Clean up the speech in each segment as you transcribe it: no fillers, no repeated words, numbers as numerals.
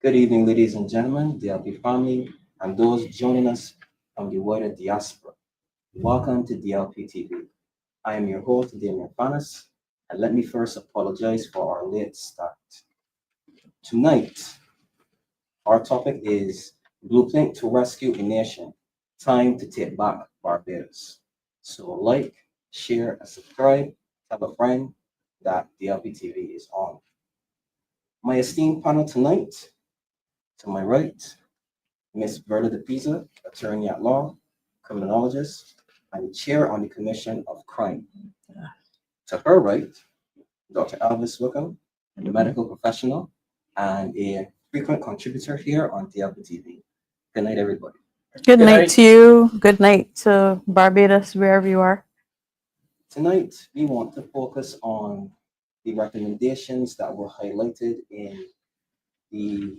Good evening, ladies and gentlemen, DLP family, and those joining us from the wider diaspora. Welcome to DLP TV. I am your host, Damien Fanus, and let me first apologize for our late start. Tonight, our topic is Blueprint to Rescue a Nation, Time to Take Back Barbados. So like, share, and subscribe. Tell a friend that DLP TV is on. My esteemed panel tonight, to my right, Ms. Verla de Peiza, attorney at law, criminologist, and chair on the Commission of Crime. To her right, Dr. Elvis Wickham, a medical professional and a frequent contributor here on DLP TV. Good night, everybody. Good night to you. Good night to Barbados, wherever you are. Tonight, we want to focus on the recommendations that were highlighted in the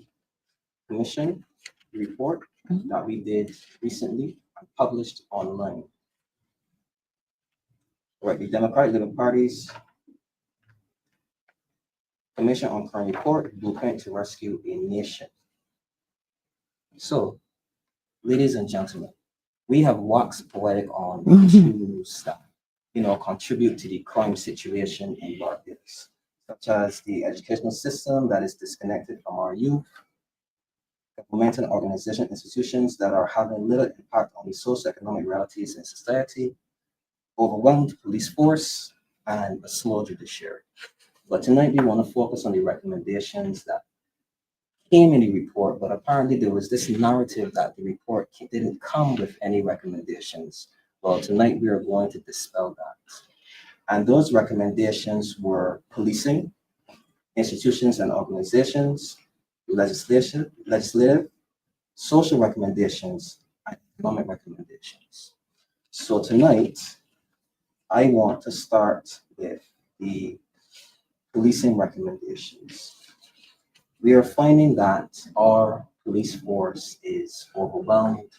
Commission report that we did recently and published online. Right, the Democratic Liberal Party's Commission on Crime report, Blueprint to Rescue a Nation. So, ladies and gentlemen, we have waxed poetic on issues that contribute to the crime situation in Barbados, such as the educational system that is disconnected from our youth, governmental organization institutions that are having little impact on the socioeconomic realities in society, overwhelmed police force, and a slow judiciary. But tonight we want to focus on the recommendations that came in the report, but apparently there was this narrative that the report didn't come with any recommendations. Well, tonight we are going to dispel that. And those recommendations were policing, institutions and organizations, legislative, social recommendations, and economic recommendations. So tonight, I want to start with the policing recommendations. We are finding that our police force is overwhelmed,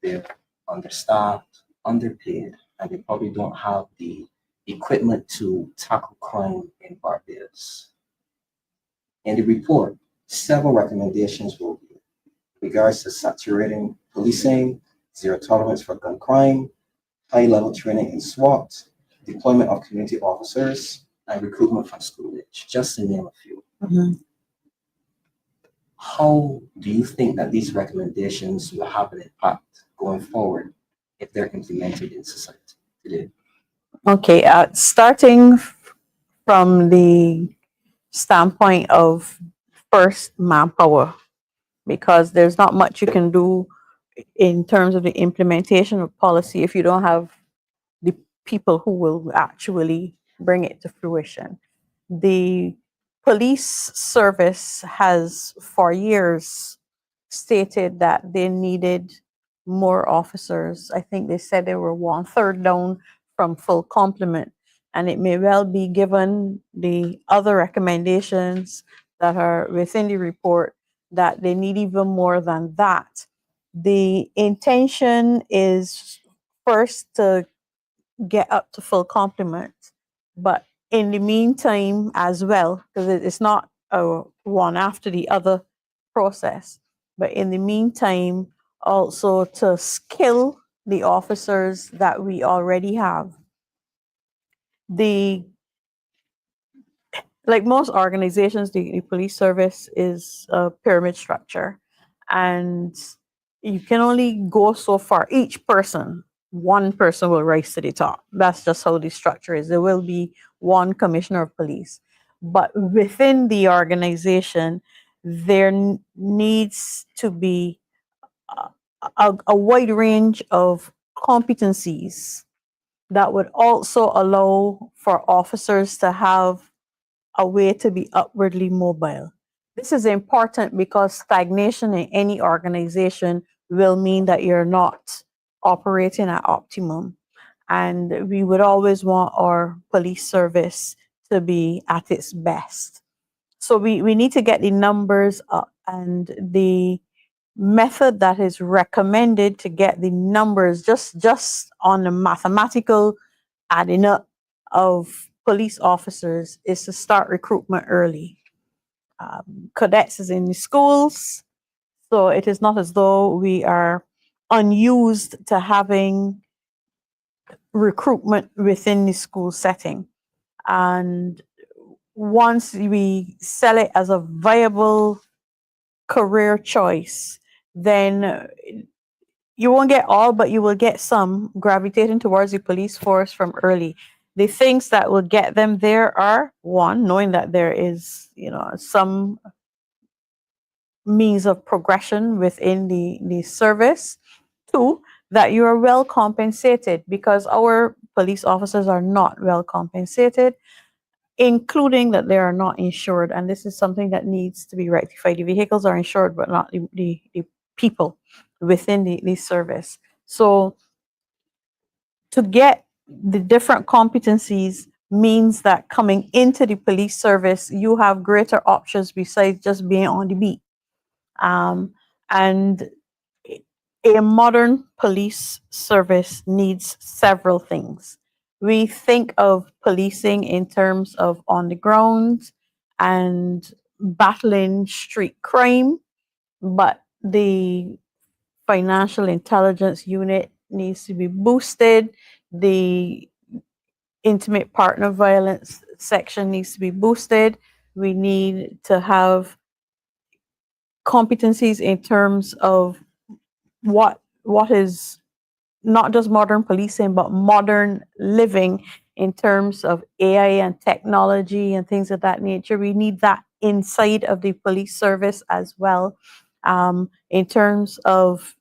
they're understaffed, underpaid, and they probably don't have the equipment to tackle crime in Barbados. In the report, several recommendations were made in regards to saturating policing, zero tolerance for gun crime, high-level training in SWAT, deployment of community officers, and recruitment from school age, just to name a few. How do you think that these recommendations will have an impact going forward if they're implemented in society today? Okay, starting from the standpoint of first manpower, because there's not much you can do in terms of the implementation of policy if you don't have the people who will actually bring it to fruition. The police service has for years stated that they needed more officers. I think they said they were 1/3 down from full complement. And it may well be, given the other recommendations that are within the report, that they need even more than that. The intention is first to get up to full complement, but in the meantime as well, because it's not a one after the other process, but in the meantime also to skill the officers that we already have. Like most organizations, the police service is a pyramid structure, and you can only go so far. Each person, one person will rise to the top. That's just how the structure is. There will be one commissioner of police, but within the organization, there needs to be a wide range of competencies that would also allow for officers to have a way to be upwardly mobile. This is important because stagnation in any organization will mean that you're not operating at optimum. And we would always want our police service to be at its best. So we need to get the numbers up, and the method that is recommended to get the numbers just on the mathematical adding up of police officers is to start recruitment early. cadets is in the schools. So it is not as though we are unused to having recruitment within the school setting. And once we sell it as a viable career choice, then you won't get all, but you will get some gravitating towards the police force from early. The things that will get them there are, one, knowing that there is, some means of progression within the service. Two, that you are well compensated, because our police officers are not well compensated, including that they are not insured. And this is something that needs to be rectified. The vehicles are insured, but not the people within the service. So to get the different competencies means that coming into the police service, you have greater options besides just being on the beat. And a modern police service needs several things. We think of policing in terms of on the ground and battling street crime, but the financial intelligence unit needs to be boosted. The intimate partner violence section needs to be boosted. We need to have competencies in terms of what is not just modern policing, but modern living in terms of AI and technology and things of that nature. We need that inside of the police service as well. In terms of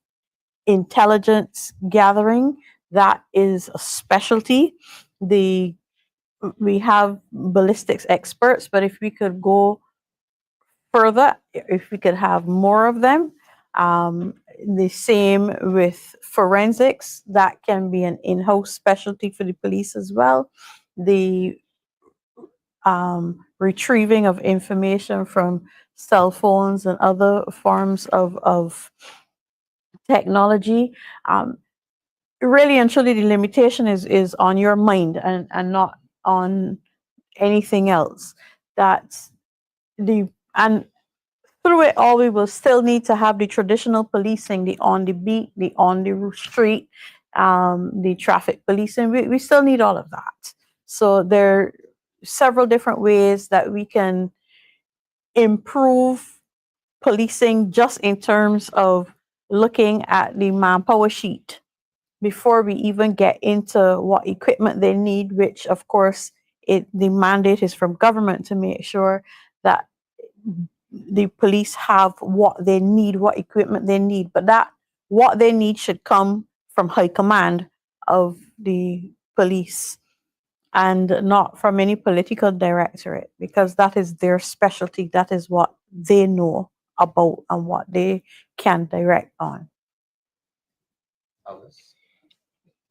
intelligence gathering, that is a specialty. We have ballistics experts, but if we could go further, if we could have more of them, the same with forensics, that can be an in-house specialty for the police as well. The retrieving of information from cell phones and other forms of technology. Really and truly, the limitation is on your mind and not on anything else. That's and through it all, we will still need to have the traditional policing, the on the beat, the on the street, the traffic policing. We still need all of that. So there are several different ways that we can improve policing just in terms of looking at the manpower sheet before we even get into what equipment they need, which of course the mandate is from government to make sure that the police have what they need, what equipment they need, but that what they need should come from high command of the police and not from any political directorate, because that is their specialty. That is what they know about and what they can direct on. Elvis?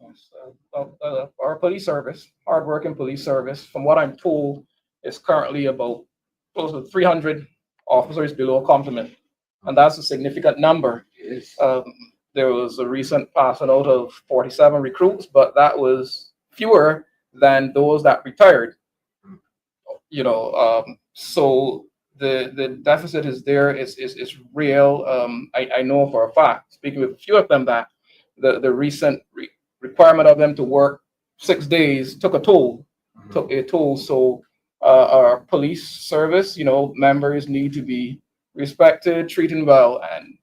Yes, our police service, hardworking police service, from what I'm told, is currently about close to 300 officers below complement, and that's a significant number. Yes. There was a recent passing out of 47 recruits, but that was fewer than those that retired. So the deficit is there. It's real. I know for a fact, speaking with a few of them, that the recent requirement of them to work 6 days took a toll. So our police service, members need to be respected, treated well. And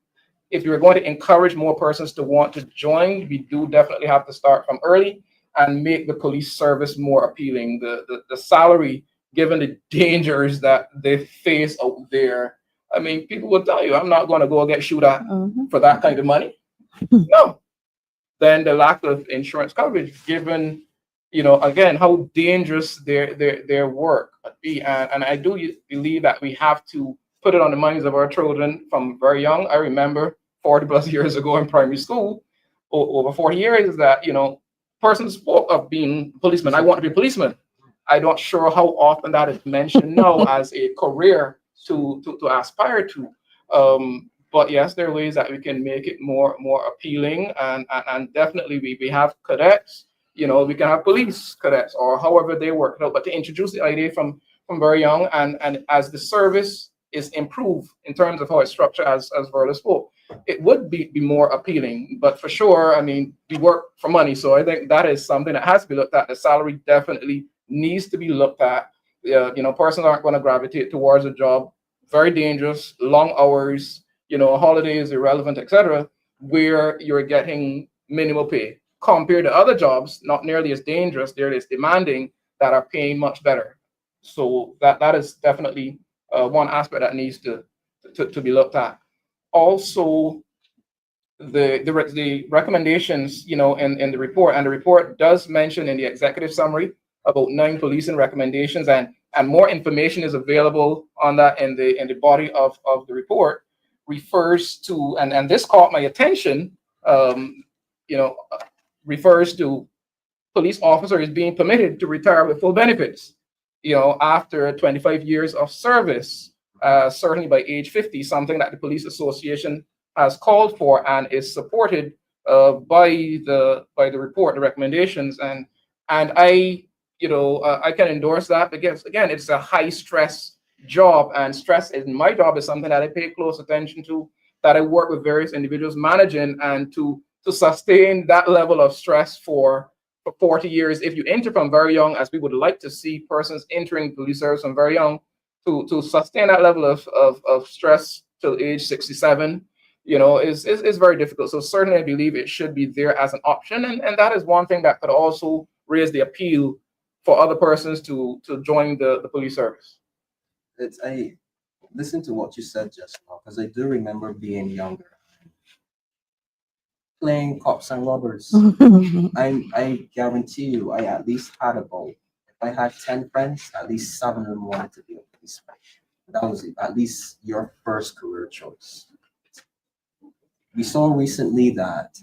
if you're going to encourage more persons to want to join, we do definitely have to start from early and make the police service more appealing. The salary, given the dangers that they face out there, I mean, people will tell you, I'm not going to go get shoot at for that kind of money. No. Then the lack of insurance coverage, given, again, how dangerous their work could be. And I do believe that we have to put it on the minds of our children from very young. I remember 40 plus years ago in primary school, over 40 years, is that, persons spoke of being policemen. I want to be a policeman. I'm not sure how often that is mentioned now as a career to aspire to. But yes, there are ways that we can make it more appealing, and definitely we have cadets. We can have police cadets or however they work it out. But to introduce the idea from very young, and as the service is improved in terms of how it's structured, as Verla spoke, it would be more appealing. But for sure, I mean, we work for money, so I think that is something that has to be looked at. The salary definitely needs to be looked at. Persons aren't going to gravitate towards a job, very dangerous, long hours, holidays irrelevant, etc., where you're getting minimal pay compared to other jobs, not nearly as dangerous, nearly as demanding, that are paying much better. So that is definitely one aspect that needs to be looked at. Also, the recommendations, in the report, and the report does mention in the executive summary about 9 policing recommendations, and more information is available on that in the body of the report, refers to, and this caught my attention, refers to police officers being permitted to retire with full benefits, after 25 years of service, certainly by age 50, something that the Police Association has called for and is supported by the report, the recommendations, and I can endorse that, because again, it's a high stress job, and stress in my job is something that I pay close attention to, that I work with various individuals managing, and to sustain that level of stress for 40 years, if you enter from very young, as we would like to see persons entering police service from very young, to sustain that level of stress till age 67, is very difficult. So certainly I believe it should be there as an option, and that is one thing that could also raise the appeal for other persons to join the police service. I listened to what you said just now, because I do remember being younger, playing cops and robbers. I guarantee you, I at least had about, if I had 10 friends, at least 7 of them wanted to be a policeman. That was at least your first career choice. We saw recently that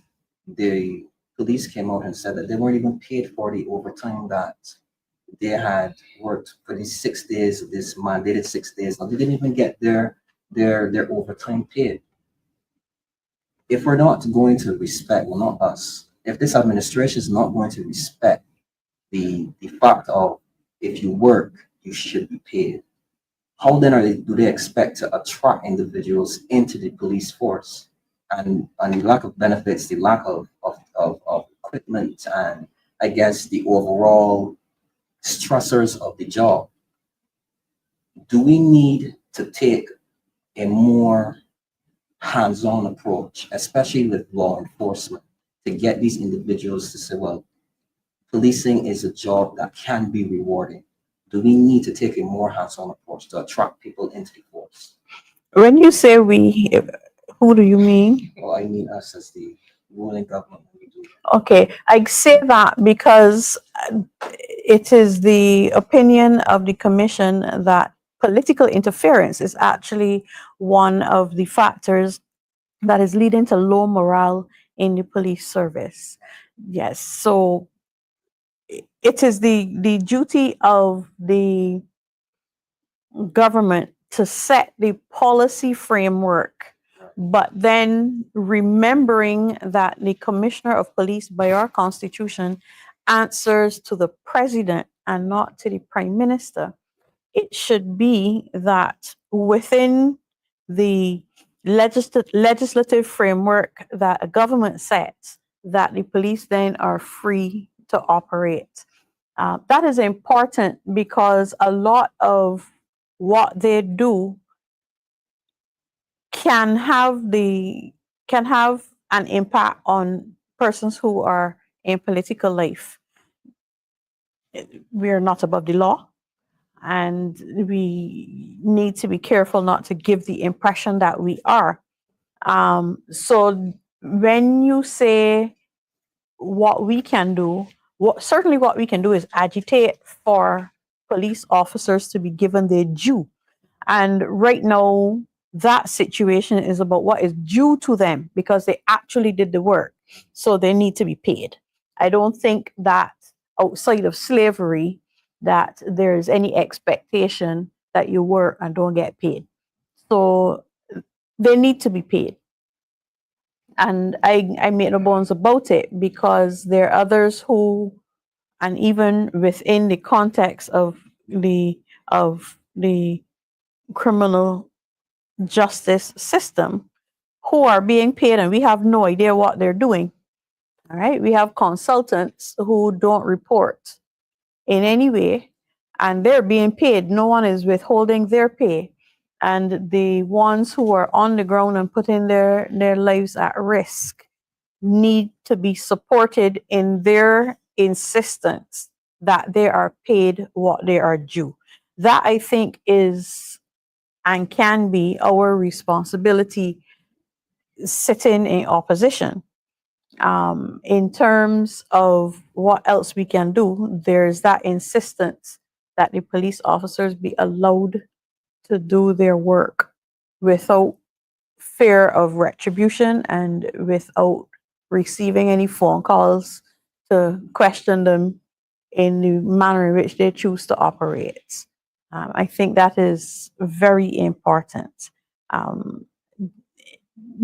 the police came out and said that they weren't even paid for the overtime that they had worked for these 6 days, this mandated 6 days. Now, they didn't even get their overtime paid. If we're not going to respect, well, not us, if this administration is not going to respect the fact of, if you work, you should be paid, how then do they expect to attract individuals into the police force? And the lack of benefits, the lack of equipment, and I guess the overall stressors of the job. Do we need to take a more hands-on approach, especially with law enforcement, to get these individuals to say, well, policing is a job that can be rewarding? Do we need to take a more hands-on approach to attract people into the force? When you say we, who do you mean? Well, I mean us as the ruling government. Okay, I say that because it is the opinion of the commission that political interference is actually one of the factors that is leading to low morale in the police service. Yes, so it is the duty of the government to set the policy framework, but then remembering that the commissioner of police by our constitution answers to the president and not to the prime minister. It should be that within the legislative framework that a government sets, that the police then are free to operate. That is important because a lot of what they do can have an impact on persons who are in political life. We are not above the law, and we need to be careful not to give the impression that we are. So when you say what we can do, certainly what we can do is agitate for police officers to be given their due. And right now, that situation is about what is due to them because they actually did the work. So they need to be paid. I don't think that outside of slavery, that there's any expectation that you work and don't get paid. So they need to be paid. And I made no bones about it because there are others who, and even within the context of the criminal justice system who are being paid and we have no idea what they're doing. All right. We have consultants who don't report in any way and they're being paid. No one is withholding their pay. And the ones who are on the ground and putting their lives at risk need to be supported in their insistence that they are paid what they are due. That I think is and can be our responsibility sitting in opposition. In terms of what else we can do, there's that insistence that the police officers be allowed to do their work without fear of retribution and without receiving any phone calls to question them in the manner in which they choose to operate. I think that is very important.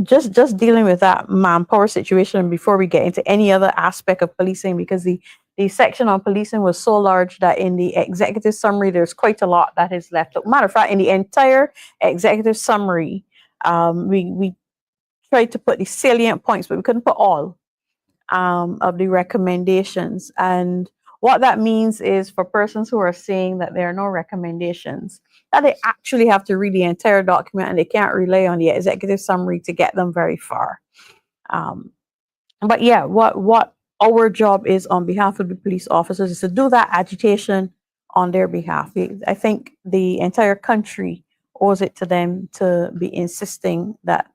Just dealing with that manpower situation before we get into any other aspect of policing, because the section on policing was so large that in the executive summary, there's quite a lot that is left. Matter of fact, in the entire executive summary, we tried to put the salient points, but we couldn't put all of the recommendations. And what that means is for persons who are saying that there are no recommendations, that they actually have to read the entire document and they can't rely on the executive summary to get them very far. But yeah, what our job is on behalf of the police officers is to do that agitation on their behalf. I think the entire country owes it to them to be insisting that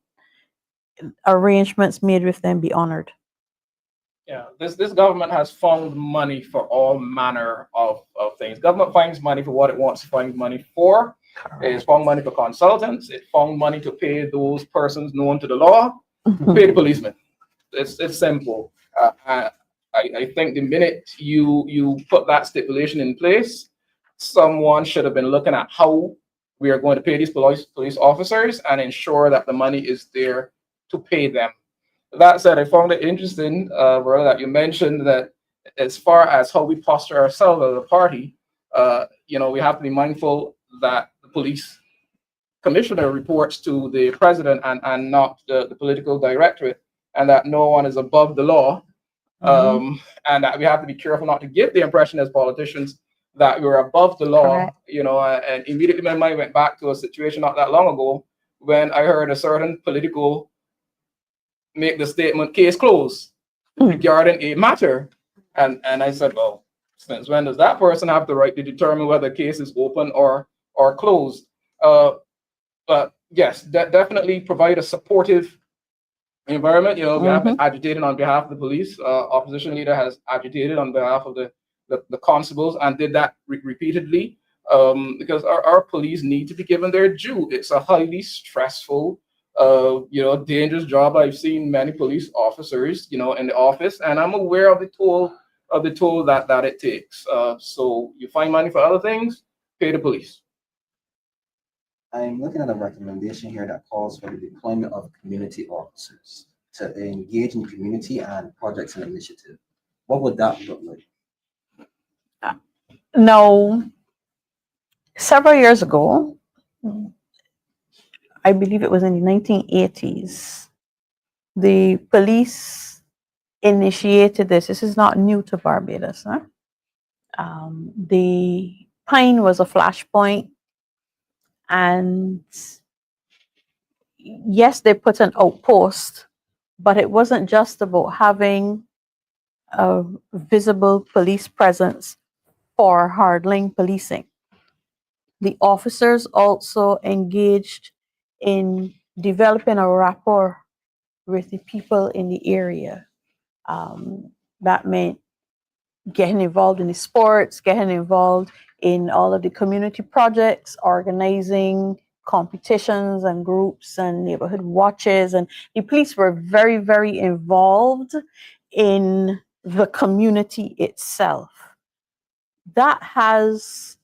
arrangements made with them be honored. Yeah, this government has found money for all manner of things. Government finds money for what it wants to find money for. It's found money for consultants. It found money to pay those persons known to the law, pay the policemen. It's simple. I think the minute you put that stipulation in place, someone should have been looking at how we are going to pay these police officers and ensure that the money is there to pay them. That said, I found it interesting, Verla, that you mentioned that as far as how we posture ourselves as a party, we have to be mindful that the police commissioner reports to the president and not the political directorate, and that no one is above the law, and that we have to be careful not to give the impression as politicians that we're above the law. Correct. And immediately my mind went back to a situation not that long ago when I heard a certain political make the statement case closed regarding a matter. And I said, well, since when does that person have the right to determine whether the case is open or closed? But yes, definitely provide a supportive environment. We have been agitating on behalf of the police. Opposition leader has agitated on behalf of the constables and did that repeatedly because our police need to be given their due. It's a highly stressful, dangerous job. I've seen many police officers, in the office, and I'm aware of the toll that it takes. So you find money for other things, pay the police. I'm looking at a recommendation here that calls for the deployment of community officers to engage in community and projects and initiatives. What would that look like? Now, several years ago, I believe it was in the 1980s, the police initiated this. This is not new to Barbados. Huh? The Pine was a flashpoint, and yes, they put an outpost, but it wasn't just about having a visible police presence for hardline policing. The officers also engaged in developing a rapport with the people in the area. That meant getting involved in the sports, getting involved in all of the community projects, organizing competitions and groups and neighborhood watches. And the police were very, very involved in the community itself. That has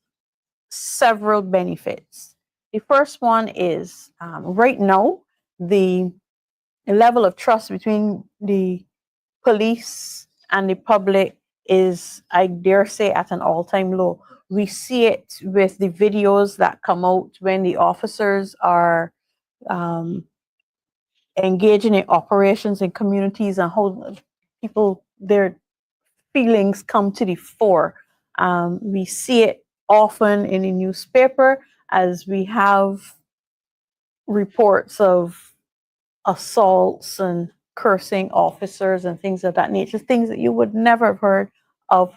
several benefits. The first one is right now, the level of trust between the police and the public is, I dare say, at an all-time low. We see it with the videos that come out when the officers are engaging in operations in communities and how people, their feelings come to the fore. We see it often in the newspaper as we have reports of assaults and cursing officers and things of that nature, things that you would never have heard of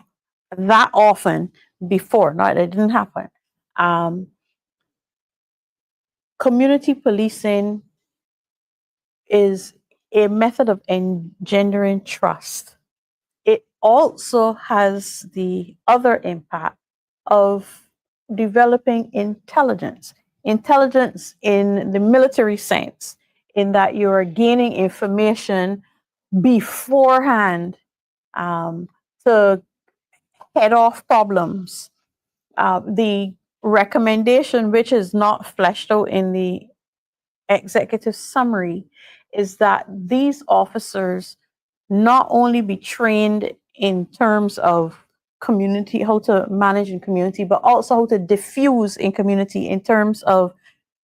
that often before. No, it didn't happen. Community policing is a method of engendering trust. It also has the other impact of developing intelligence. Intelligence in the military sense, in that you are gaining information beforehand to head off problems. The recommendation, which is not fleshed out in the executive summary, is that these officers not only be trained in terms of community, how to manage in community, but also how to diffuse in community in terms of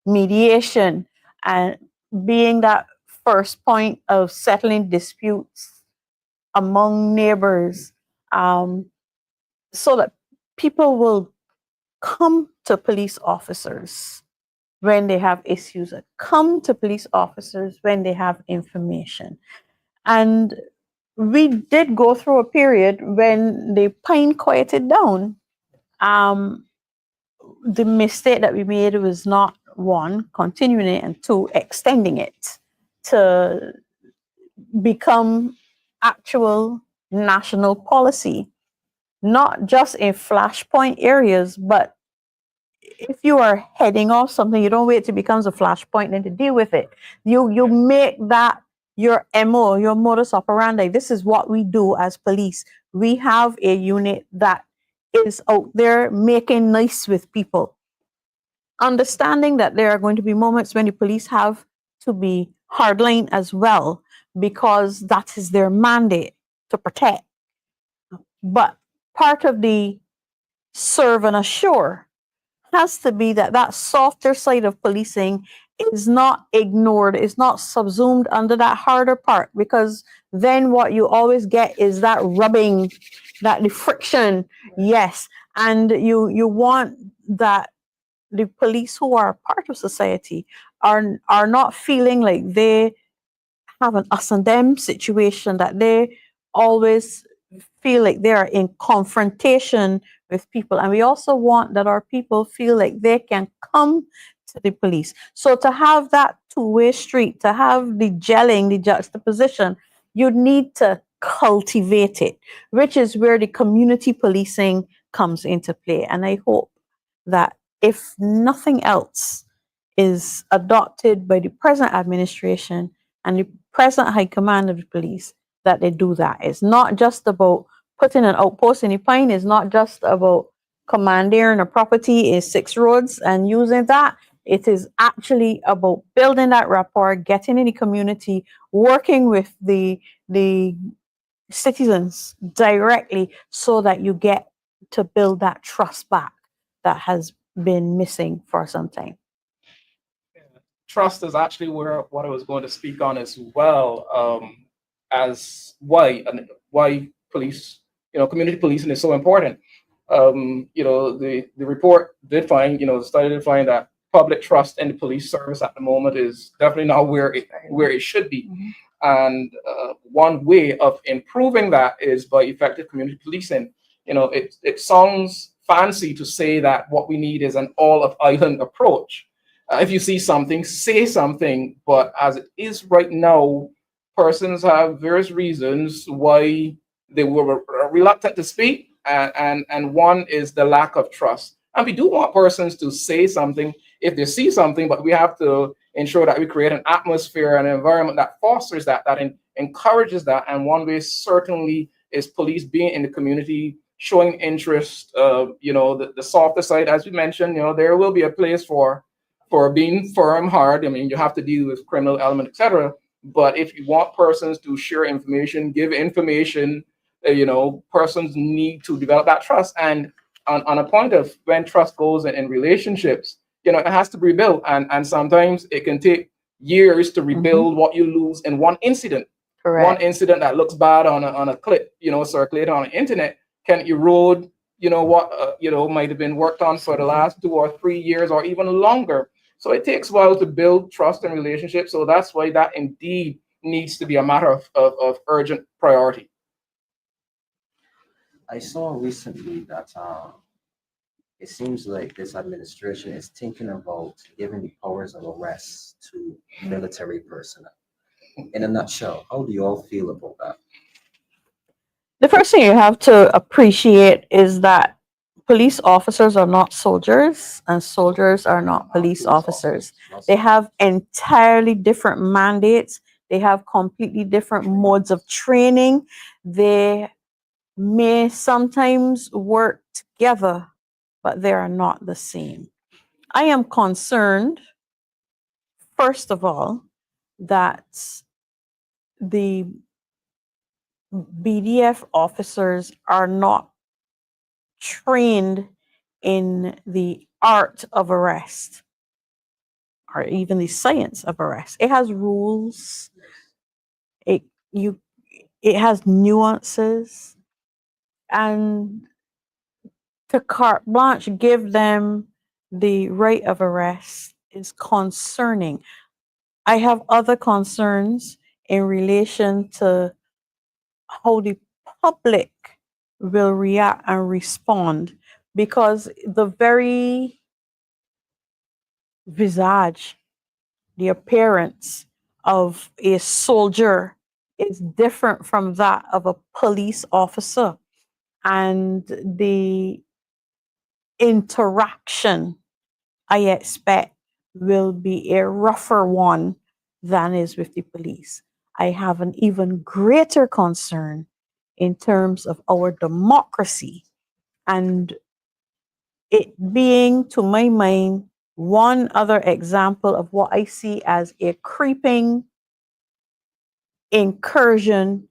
mediation and being that first point of settling disputes among neighbors, so that people will come to police officers when they have issues, come to police officers when they have information. And we did go through a period when the pain quieted down. The mistake that we made was not, one, continuing it, and two, extending it to become actual national policy, not just in flashpoint areas, but if you are heading off something, you don't wait till it becomes a flashpoint then to deal with it. You make that your MO, your modus operandi. This is what we do as police. We have a unit that is out there making nice with people. Understanding that there are going to be moments when the police have to be hardline as well, because that is their mandate to protect. But part of the serve and assure has to be that that softer side of policing is not ignored, is not subsumed under that harder part, because then what you always get is that rubbing, that the friction, yes, and you want that the police who are part of society are not feeling like they have an us and them situation, that they always feel like they are in confrontation with people. And we also want that our people feel like they can come to the police. So to have that two-way street, to have the gelling, the juxtaposition, you need to cultivate it, which is where the community policing comes into play. And I hope that if nothing else is adopted by the present administration and the present high command of the police, that they do that. It's not just about putting an outpost in the pine. It's not just about commandeering a property in 6 roads and using that. It is actually about building that rapport, getting in the community, working with the citizens directly, so that you get to build that trust back that has been missing for some time. Trust is actually what I was going to speak on as well, as why police, community policing is so important. The report did find, the study did find that public trust in the police service at the moment is definitely not where it should be. Mm-hmm. And one way of improving that is by effective community policing. It sounds fancy to say that what we need is an all of island approach. If you see something, say something. But as it is right now, persons have various reasons why they were reluctant to speak, and one is the lack of trust. And we do want persons to say something if they see something, but we have to ensure that we create an atmosphere and an environment that fosters that encourages that. And one way certainly is police being in the community, showing interest. The softer side, as we mentioned, there will be a place for being firm, hard. I mean, you have to deal with criminal element, etc. But if you want persons to share information, give information, persons need to develop that trust. And on a point of when trust goes in relationships, you know, it has to be rebuilt, and sometimes it can take years to rebuild what you lose in one incident. Correct. One incident that looks bad on a clip, you know, circulated on the internet can erode, you know, what you know, might have been worked on for the last 2 or 3 years or even longer. So it takes a while to build trust and relationships. So that's why that indeed needs to be a matter of urgent priority. I saw recently that it seems like this administration is thinking about giving the powers of arrest to military personnel. In a nutshell, how do you all feel about that? The first thing you have to appreciate is that police officers are not soldiers and soldiers are not police officers. They have entirely different mandates. They have completely different modes of training. They may sometimes work together, but they are not the same. I am concerned, first of all, that the BDF officers are not trained in the art of arrest or even the science of arrest. It has rules. It has nuances, and to carte blanche give them the right of arrest is concerning. I have other concerns in relation to how the public will react and respond, because the very visage, the appearance of a soldier is different from that of a police officer, and the interaction I expect will be a rougher one than is with the police. I have an even greater concern in terms of our democracy, and it being, to my mind, one other example of what I see as a creeping incursion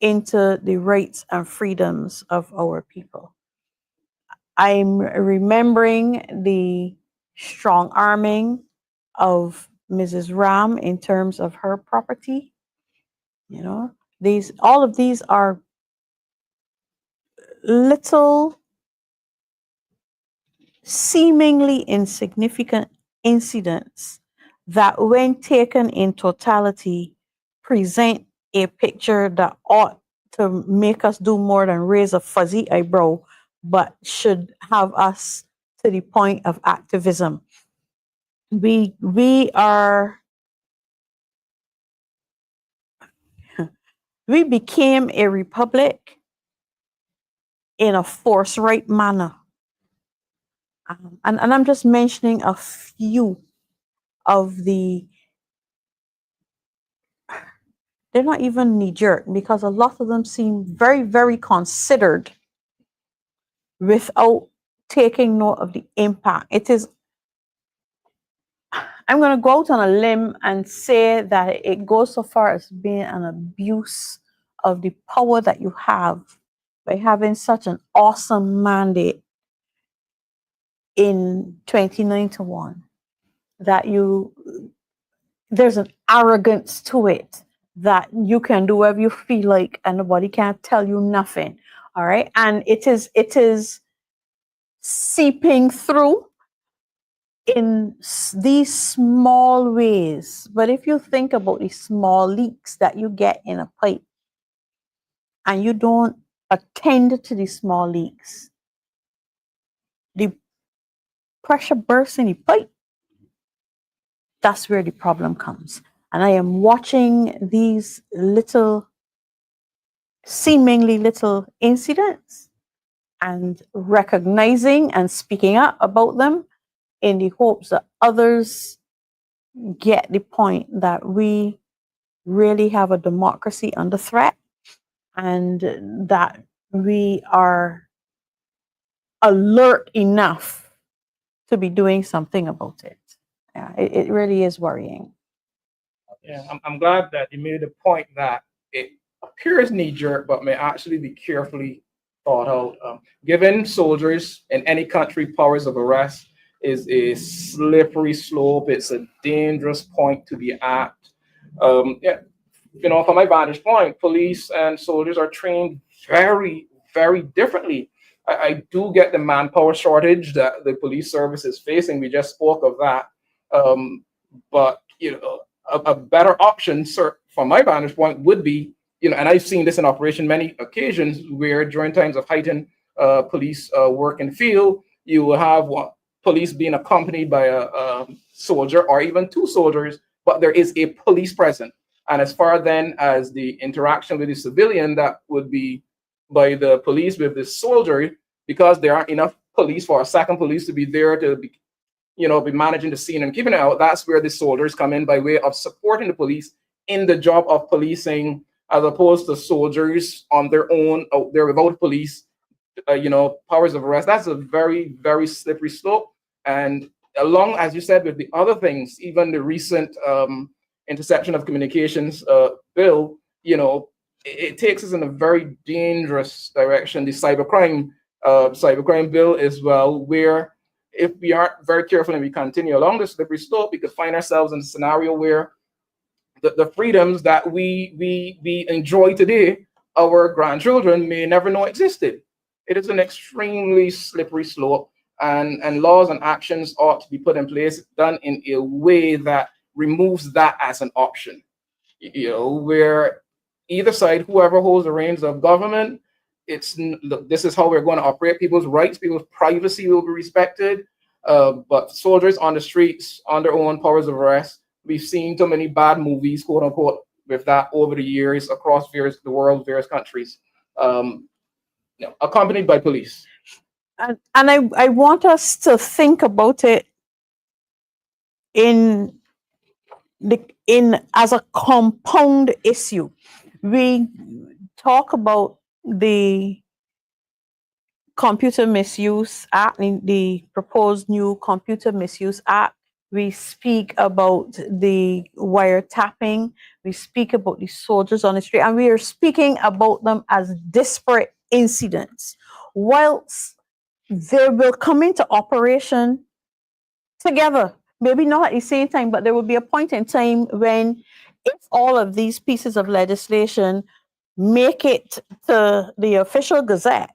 into the rights and freedoms of our people. I'm remembering the strong arming of Mrs. Ram in terms of her property. You know, all of these are little, seemingly insignificant incidents that, when taken in totality, present a picture that ought to make us do more than raise a fuzzy eyebrow, but should have us to the point of activism. We became a republic in a forthright manner. And I'm just mentioning a few of the, they're not even knee-jerk, because a lot of them seem very, very considered without taking note of the impact. I'm going to go out on a limb and say that it goes so far as being an abuse of the power that you have by having such an awesome mandate in 2091, that there's an arrogance to it, that you can do whatever you feel like and nobody can tell you nothing. All right. And it is seeping through in these small ways. But if you think about the small leaks that you get in a pipe and you don't attend to the small leaks, the pressure bursts in the pipe. That's where the problem comes. And I am watching these seemingly little incidents and recognizing and speaking up about them in the hopes that others get the point that we really have a democracy under threat, and that we are alert enough to be doing something about it. Yeah, it really is worrying. Yeah, I'm glad that you made the point that it appears knee-jerk, but may actually be carefully thought out. Giving soldiers in any country powers of arrest is a slippery slope. It's a dangerous point to be at. Yeah, from my vantage point, police and soldiers are trained very, very differently. I do get the manpower shortage that the police service is facing. We just spoke of that. But a better option, sir, from my vantage point, would be, and I've seen this in operation many occasions where during times of heightened police work in field, you will have police being accompanied by a soldier or even two soldiers, but there is a police present. And as far then as the interaction with the civilian, that would be by the police with the soldier, because there aren't enough police for a second police to be there to be managing the scene and keeping it out. That's where the soldiers come in by way of supporting the police in the job of policing, as opposed to soldiers on their own out there without police, powers of arrest. That's a very, very slippery slope. And along, as you said, with the other things, even the recent interception of communications bill, it takes us in a very dangerous direction. The cybercrime bill as well, where if we aren't very careful and we continue along this slippery slope, we could find ourselves in a scenario where the freedoms that we enjoy today, our grandchildren may never know existed. It is an extremely slippery slope, and laws and actions ought to be put in place, done in a way that removes that as an option. Where either side, whoever holds the reins of government, this is how we're going to operate. People's rights, people's privacy will be respected. But soldiers on the streets, on their own powers of arrest, we've seen too many bad movies, quote unquote, with that over the years across the world, various countries, accompanied by police. And I want us to think about it in as a compound issue. We talk about the Computer Misuse Act, the proposed new Computer Misuse Act. We speak about the wiretapping. We speak about the soldiers on the street, and we are speaking about them as disparate incidents. Whilst they will come into operation together, maybe not at the same time, but there will be a point in time when, if all of these pieces of legislation make it to the official gazette,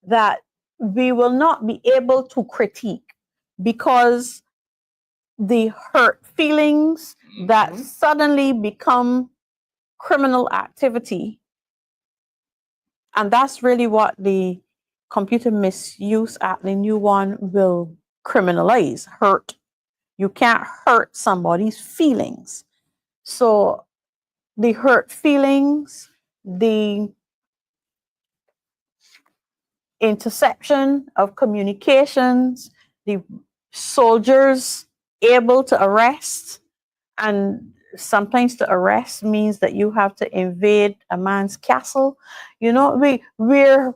that we will not be able to critique, because the hurt feelings that suddenly become criminal activity. And that's really what the Computer Misuse Act, the new one, will criminalize. Hurt. You can't hurt somebody's feelings. So the hurt feelings, the interception of communications, the soldiers able to arrest, and sometimes to arrest means that you have to invade a man's castle. We're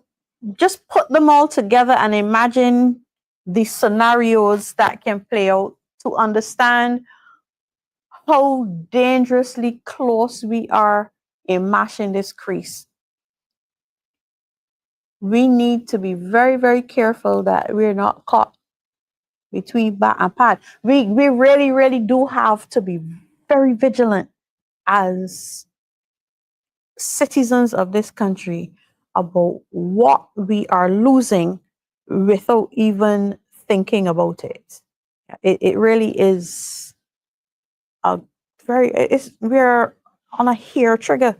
just put them all together and imagine the scenarios that can play out to understand how dangerously close we are in mashing this crease. We need to be very, very careful that we're not caught between bat and pad. We really, really do have to be very vigilant as citizens of this country about what we are losing without even thinking about it. It really is we're on a hair trigger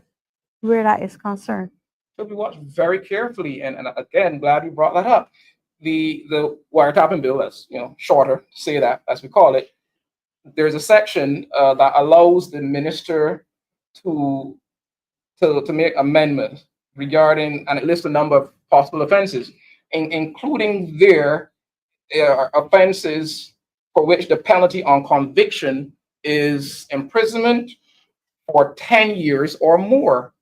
where that is concerned. So we watch very carefully, and again, glad you brought that up. The wiretapping bill, that's shorter to say that, as we call it. There's a section that allows the minister to make amendments regarding, and it lists a number of possible offenses, including there are offenses for which the penalty on conviction is imprisonment for 10 years or more.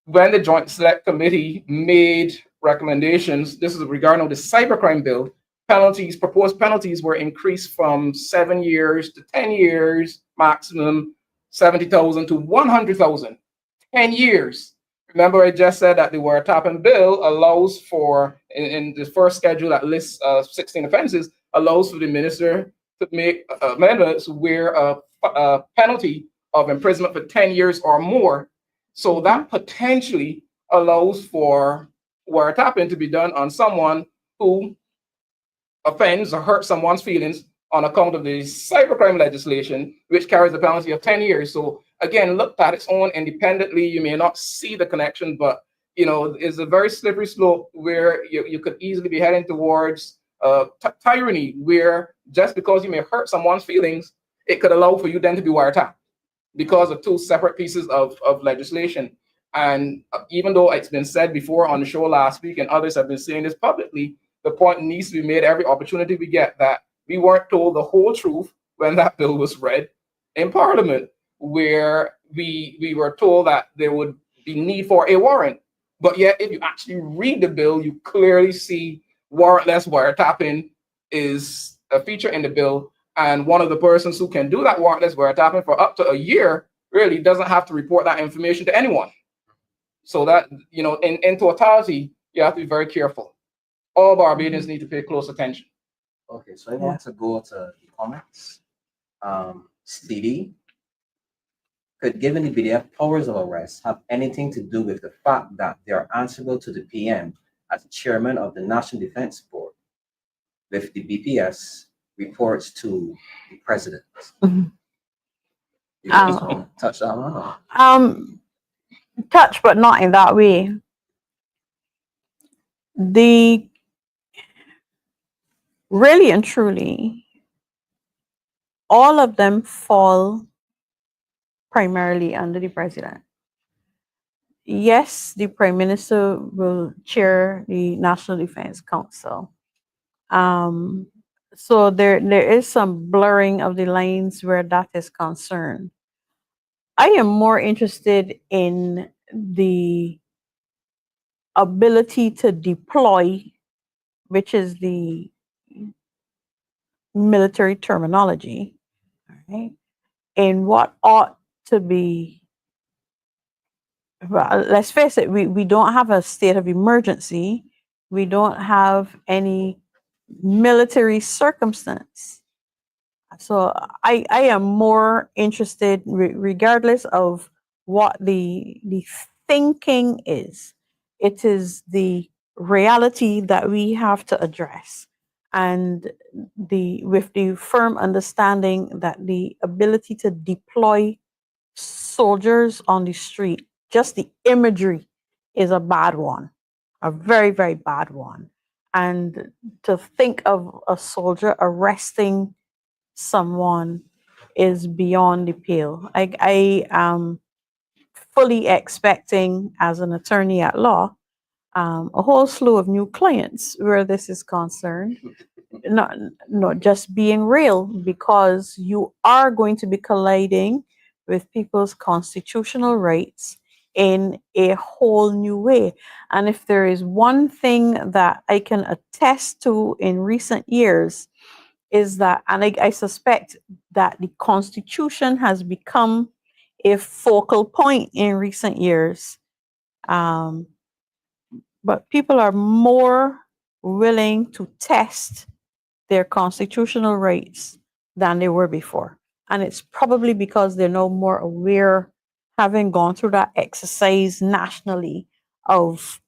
When the Joint Select Committee made recommendations, this is regarding the cybercrime bill, proposed penalties were increased from 7 years to 10 years, maximum 70,000 to 100,000. 10 years. Remember, I just said that the wiretapping bill allows for, in the first schedule that lists 16 offenses, allows for the minister to make amendments where a penalty of imprisonment for 10 years or more. So that potentially allows for wiretapping to be done on someone who offends or hurts someone's feelings on account of the cybercrime legislation, which carries a penalty of 10 years. So again, looked at its own independently, you may not see the connection, but it's a very slippery slope where you could easily be heading towards tyranny, where just because you may hurt someone's feelings, it could allow for you then to be wiretapped because of two separate pieces of legislation. And even though it's been said before on the show last week, and others have been saying this publicly, the point needs to be made every opportunity we get that we weren't told the whole truth when that bill was read in Parliament, where we were told that there would be need for a warrant. But yet, if you actually read the bill, you clearly see warrantless wiretapping is a feature in the bill. And one of the persons who can do that warrantless wiretapping for up to a year really doesn't have to report that information to anyone. So that, in totality, you have to be very careful. All Barbadians need to pay close attention. Okay, so I want to go to the comments. Stevie, could giving the BDF powers of arrest have anything to do with the fact that they are answerable to the PM as chairman of the National Defense Board, with the BPS reports to the president? You just want to touch that one? Touch, but not in that way. Really and truly, all of them fall primarily under the president. Yes, the prime minister will chair the National Defense Council. So there is some blurring of the lines where that is concerned. I am more interested in the ability to deploy, which is the military terminology, right? And what ought to be, well, let's face it, we don't have a state of emergency. We don't have any military circumstance. So I am more interested, regardless of what the thinking is, it is the reality that we have to address. And with the firm understanding that the ability to deploy soldiers on the street, just the imagery is a bad one, a very, very bad one. And to think of a soldier arresting someone is beyond the pale. I am fully expecting, as an attorney at law, a whole slew of new clients where this is concerned. Not just being real, because you are going to be colliding with people's constitutional rights in a whole new way. And if there is one thing that I can attest to in recent years, is that, and I suspect that the Constitution has become a focal point in recent years. But people are more willing to test their constitutional rights than they were before. And it's probably because they're now more aware, having gone through that exercise nationally of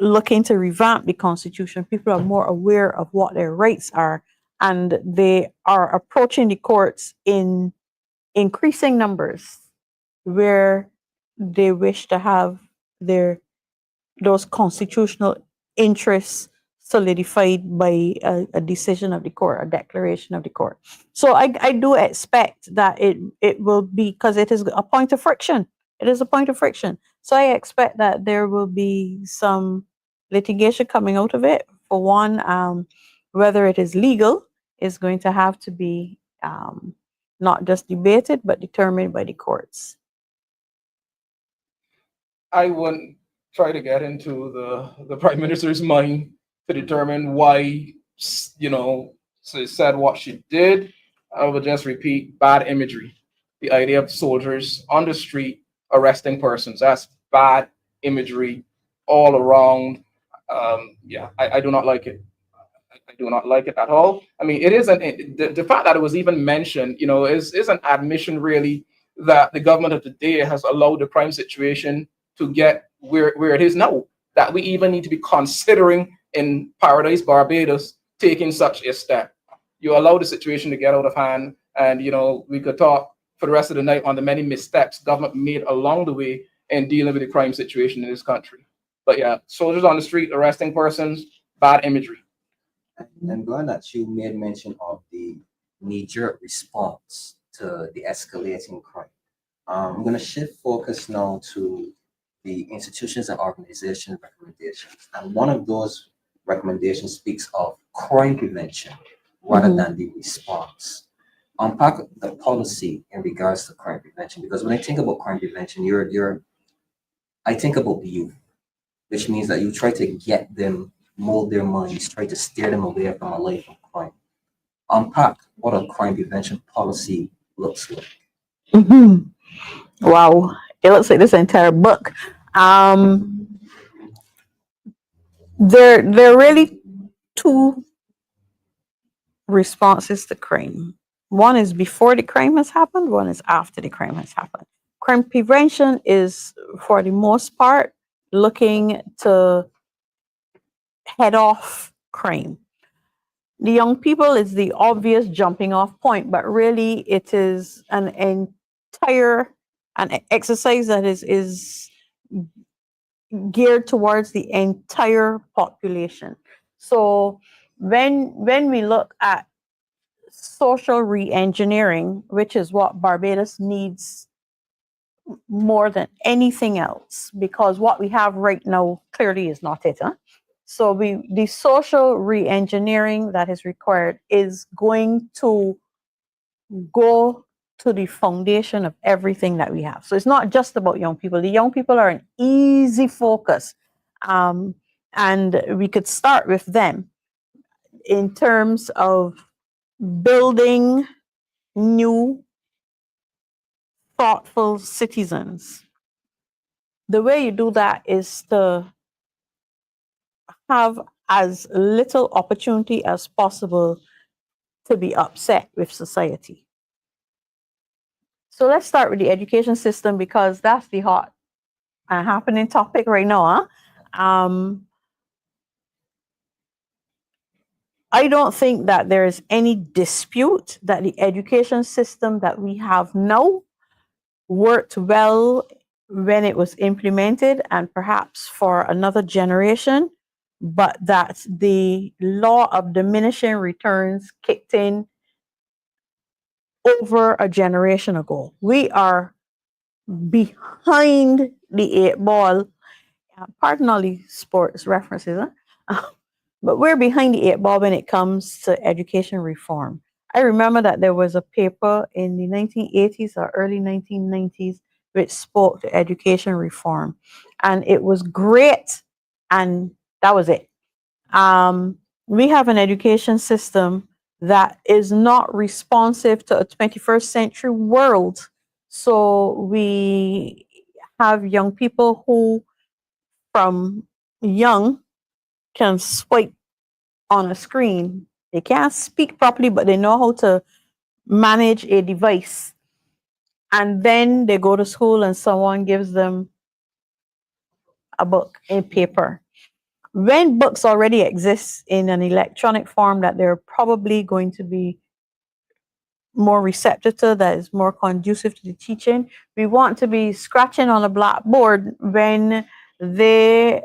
looking to revamp the Constitution. People are more aware of what their rights are, and they are approaching the courts in increasing numbers where they wish to have those constitutional interests solidified by a decision of the court, a declaration of the court. So I do expect that it will be, because it is a point of friction. It is a point of friction. So I expect that there will be some litigation coming out of it. For one, whether it is legal is going to have to be not just debated, but determined by the courts. I wouldn't try to get into the prime minister's mind to determine why, she said what she did. I would just repeat: bad imagery. The idea of soldiers on the street arresting persons, that's bad imagery all around. I do not like it. I do not like it at all. I mean, it is the fact that it was even mentioned, is an admission really that the government of today has allowed the crime situation to get where it is now. That we even need to be considering in Paradise, Barbados, taking such a step. You allow the situation to get out of hand, and we could talk for the rest of the night on the many missteps government made along the way in dealing with the crime situation in this country. But yeah, soldiers on the street arresting persons, bad imagery. I'm glad that you made mention of the knee-jerk response to the escalating crime. I'm going to shift focus now to the institutions and organization recommendations. And one of those recommendations speaks of crime prevention rather than the response. Unpack the policy in regards to crime prevention, because when I think about crime prevention, I think about the youth, which means that you try to get them, mold their minds, try to steer them away from a life of crime. Unpack what a crime prevention policy looks like. Wow, it looks like this entire book. There are really two responses to crime. One is before the crime has happened, one is after the crime has happened. Crime prevention is, for the most part, looking to head off crime. The young people is the obvious jumping off point, but really it is an exercise that is geared towards the entire population. So when we look at social re-engineering, which is what Barbados needs more than anything else, because what we have right now clearly is not it. So the social re-engineering that is required is going to go to the foundation of everything that we have. So it's not just about young people. The young people are an easy focus. And we could start with them in terms of building new, thoughtful citizens. The way you do that is to have as little opportunity as possible to be upset with society. So let's start with the education system, because that's the hot and happening topic right now. I don't think that there is any dispute that the education system that we have now worked well when it was implemented and perhaps for another generation, but that the law of diminishing returns kicked in over a generation ago. We are behind the eight ball. Pardon all the sports references, but we're behind the eight ball when it comes to education reform. I remember that there was a paper in the 1980s or early 1990s which spoke to education reform, and it was great, and that was it. We have an education system that is not responsive to a 21st century world. So we have young people who, from young, can swipe on a screen. They can't speak properly, but they know how to manage a device. And then they go to school and someone gives them a book, a paper. When books already exist in an electronic form that they're probably going to be more receptive to, that is more conducive to the teaching, we want to be scratching on a blackboard when years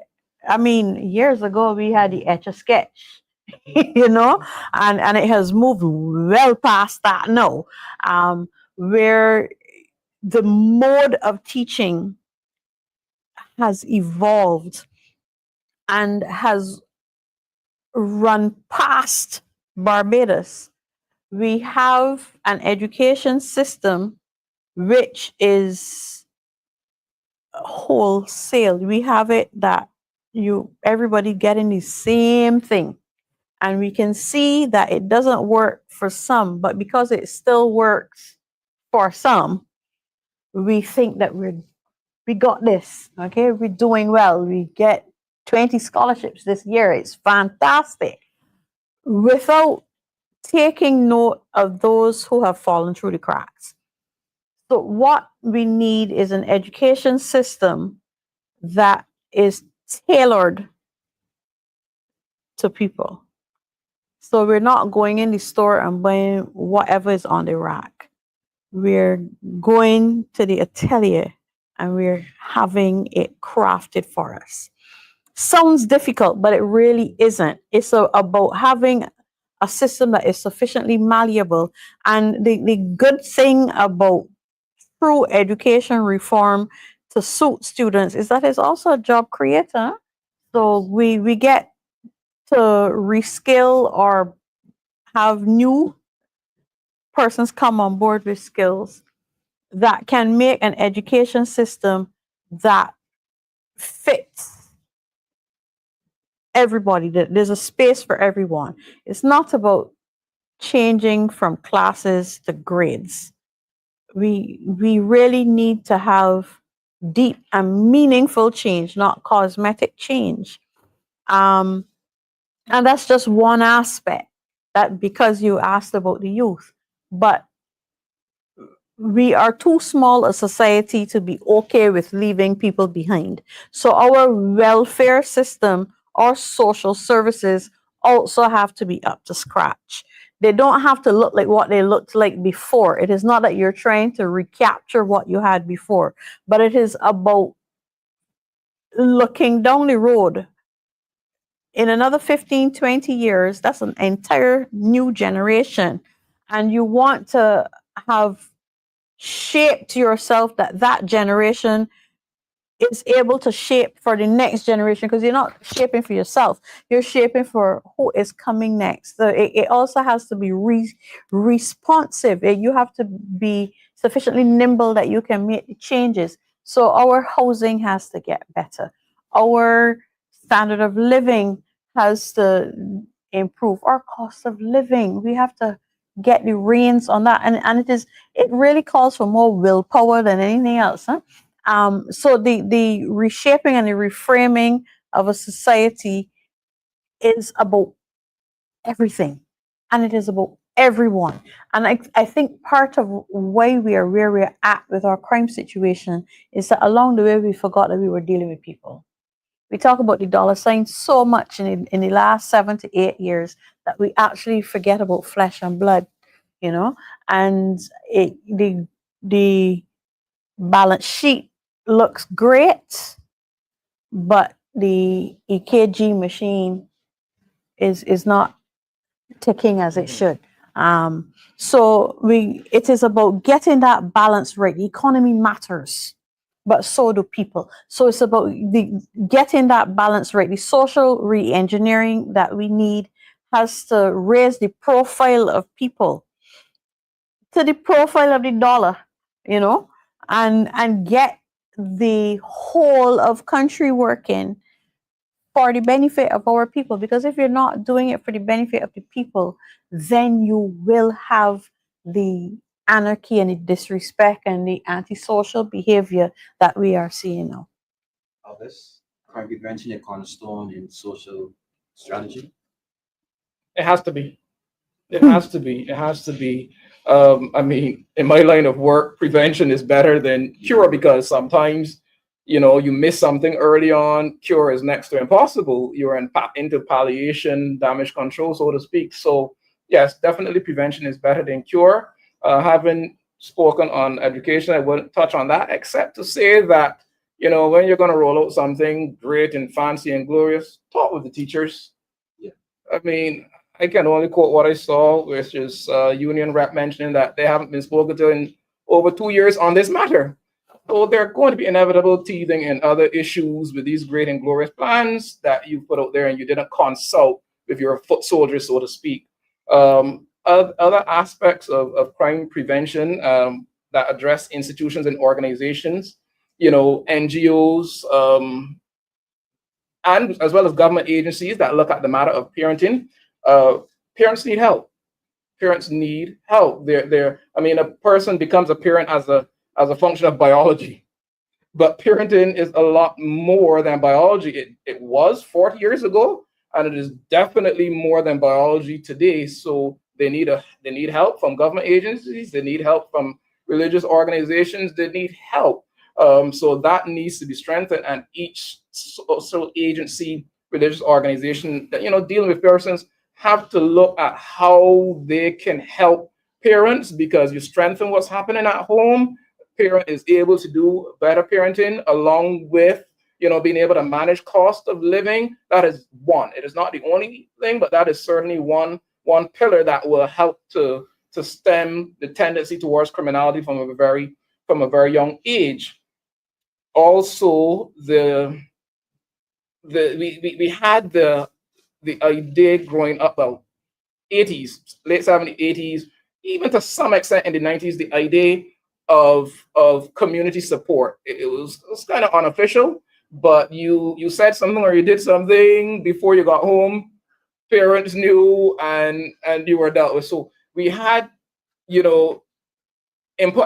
ago we had the Etch-a-Sketch, and it has moved well past that now, where the mode of teaching has evolved and has run past Barbados. We have an education system which is wholesale. We have it that everybody getting the same thing. And we can see that it doesn't work for some, but because it still works for some, we think that we got this, okay? We're doing well. We get 20 scholarships this year. It's fantastic. without taking note of those who have fallen through the cracks. So what we need is an education system that is tailored to people. So we're not going in the store and buying whatever is on the rack. We're going to the atelier and we're having it crafted for us. Sounds difficult, but it really isn't. It's about having a system that is sufficiently malleable. And the good thing about true education reform to suit students is that it's also a job creator. So we get to reskill or have new persons come on board with skills that can make an education system that fits everybody. There's a space for everyone. It's not about changing from classes to grades. We really need to have deep and meaningful change, not cosmetic change. And that's just one aspect, that because you asked about the youth. But we are too small a society to be okay with leaving people behind. So our welfare system, our social services also have to be up to scratch. They don't have to look like what they looked like before. It is not that you're trying to recapture what you had before, but it is about looking down the road. In another 15, 20 years, that's an entire new generation. And you want to have shaped yourself that that generation is able to shape for the next generation, because you're not shaping for yourself, you're shaping for who is coming next. So it also has to be responsive. You have to be sufficiently nimble that you can make the changes. So our housing has to get better. Our standard of living has to improve. Our cost of living, we have to get the reins on that. And it really calls for more willpower than anything else. Huh? So the reshaping and the reframing of a society is about everything, and it is about everyone. And I think part of why we are where we're at with our crime situation is that along the way we forgot that we were dealing with people. We talk about the dollar sign so much in the last 7 to 8 years that we actually forget about flesh and blood, you know. And the balance sheet looks great, but the EKG machine is not ticking as it should. So it is about getting that balance right. The economy matters, but so do people. So it's about getting that balance right. The social re-engineering that we need has to raise the profile of people to the profile of the dollar, you know, and get the whole of country working for the benefit of our people. Because if you're not doing it for the benefit of the people, then you will have the anarchy and the disrespect and the antisocial behavior that we are seeing now. Elvis, crime prevention a cornerstone in social strategy? It has to be. It has to be. It has to be. I mean, in my line of work, prevention is better than cure, because sometimes, you know, you miss something early on, cure is next to impossible. You're into palliation, damage control, so to speak. So yes, definitely prevention is better than cure. Having spoken on education, I wouldn't touch on that, except to say that, you know, when you're going to roll out something great and fancy and glorious, talk with the teachers. Yeah. I mean, I can only quote what I saw, which is union rep mentioning that they haven't been spoken to in over 2 years on this matter. So there are going to be inevitable teething and other issues with these great and glorious plans that you put out there and you didn't consult with your foot soldiers, so to speak. Other aspects of crime prevention that address institutions and organizations, you know, NGOs, and as well as government agencies that look at the matter of parenting. Parents need help. Parents need help. I mean, a person becomes a parent as a function of biology, but parenting is a lot more than biology. It was 40 years ago. and it is definitely more than biology today. So they need help from government agencies. They need help from religious organizations. They need help. So that needs to be strengthened, and each social agency, religious organization that dealing with persons have to look at how they can help parents, because you strengthen what's happening at home. Parent is able to do better parenting, along with being able to manage cost of living. That is one. It is not the only thing, but that is certainly one pillar that will help to stem the tendency towards criminality from a very young age. Also, we had the idea growing up, well, 80s, late 70s, 80s, even to some extent in the 90s, the idea of community support. It was kind of unofficial, but you said something or you did something before you got home, parents knew, and you were dealt with. So we had, input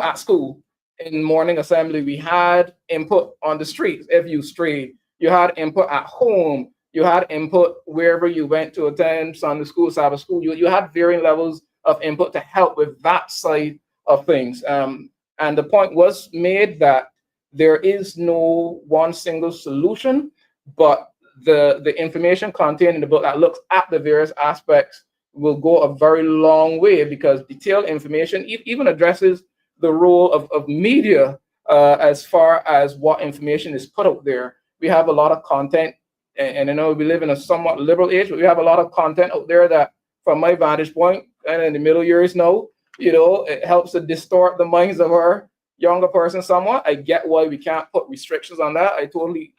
at school. In morning assembly, we had input on the streets if you strayed. You had input at home. You had input wherever you went to attend Sunday school, Sabbath school. You had varying levels of input to help with that side of things. And the point was made that there is no one single solution, but the information contained in the book that looks at the various aspects will go a very long way, because detailed information even addresses the role of media as far as what information is put out there. We have a lot of content, and I know we live in a somewhat liberal age, but we have a lot of content out there that, from my vantage point, and in the middle years now, it helps to distort the minds of our younger person somewhat. I get why we can't put restrictions on that. I totally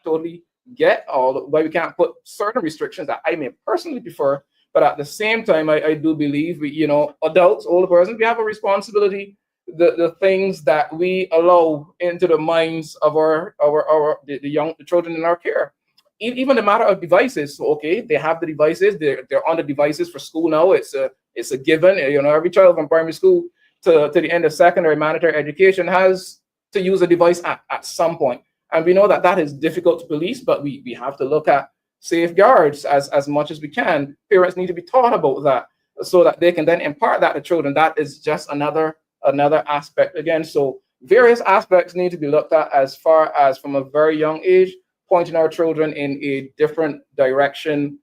get why we can't put certain restrictions that I may personally prefer. But at the same time, I do believe we, adults, older persons, we have a responsibility. The things that we allow into the minds of the children in our care. Even the matter of devices. So, okay, they have the devices. They're on the devices for school now. It's a given. Every child from primary school to the end of secondary mandatory education has to use a device at some point. And we know that is difficult to police, but we have to look at safeguards as much as we can. Parents need to be taught about that so that they can then impart that to children. That is just another aspect again. So various aspects need to be looked at as far as from a very young age, pointing our children in a different direction.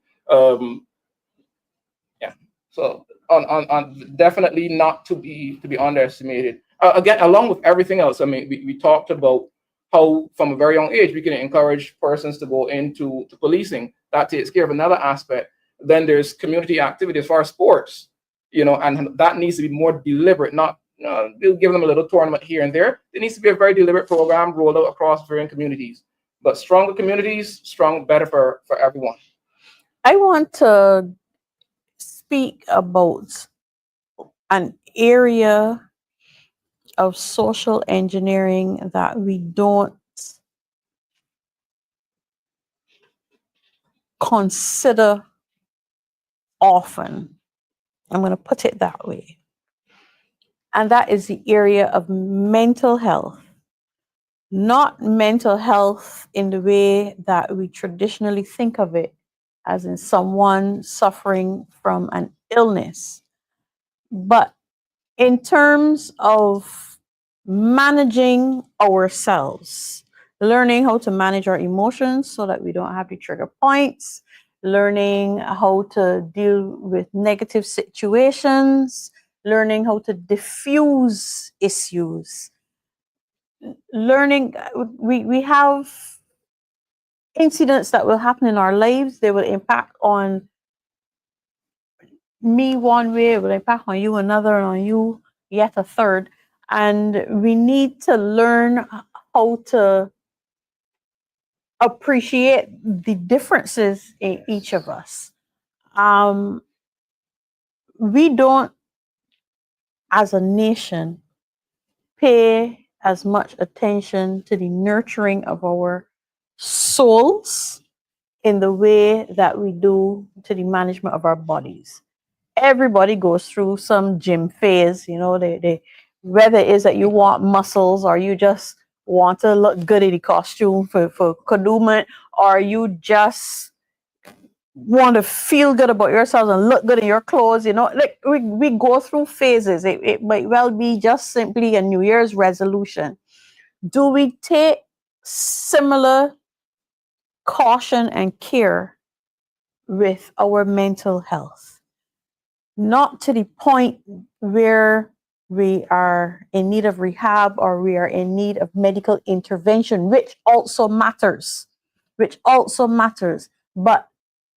So on definitely not to be underestimated. Again, along with everything else, I mean, we talked about how from a very young age we can encourage persons to go into policing. That takes care of another aspect. Then there's community activity as far as sports, and that needs to be more deliberate. Not we'll give them a little tournament here and there. There needs to be a very deliberate program rolled out across varying communities. But stronger communities, better for everyone. I want to speak about an area of social engineering that we don't consider often. I'm going to put it that way. And that is the area of mental health. Not mental health in the way that we traditionally think of it, as in someone suffering from an illness, but in terms of managing ourselves, learning how to manage our emotions so that we don't have the trigger points, learning how to deal with negative situations, learning how to diffuse issues, learning, we have incidents that will happen in our lives. They will impact on me one way, it will impact on you another, and on you yet a third. And we need to learn how to appreciate the differences in each of us. We don't, as a nation, pay as much attention to the nurturing of our souls in the way that we do to the management of our bodies. Everybody goes through some gym phase, they whether it is that you want muscles or you just want to look good in the costume for Kadooment, or you just want to feel good about yourselves and look good in your clothes, you know, like we go through phases. It might well be just simply a New Year's resolution. Do we take similar caution and care with our mental health? Not to the point where we are in need of rehab or we are in need of medical intervention, which also matters, but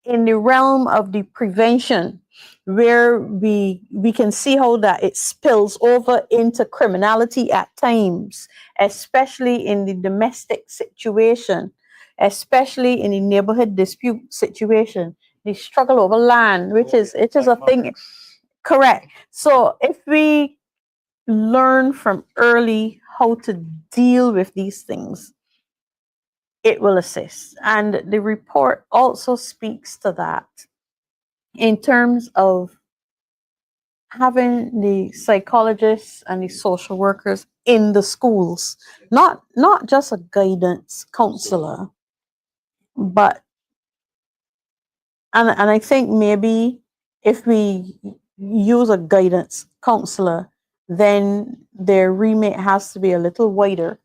in the realm of the prevention, where we can see how that it spills over into criminality at times, especially in the domestic situation, especially in the neighborhood dispute situation, the struggle over land, which is it is a thing. Correct. So if we learn from early how to deal with these things, it will assist. And the report also speaks to that in terms of having the psychologists and the social workers in the schools, not just a guidance counselor, but and I think maybe if we use a guidance counselor, then their remit has to be a little wider,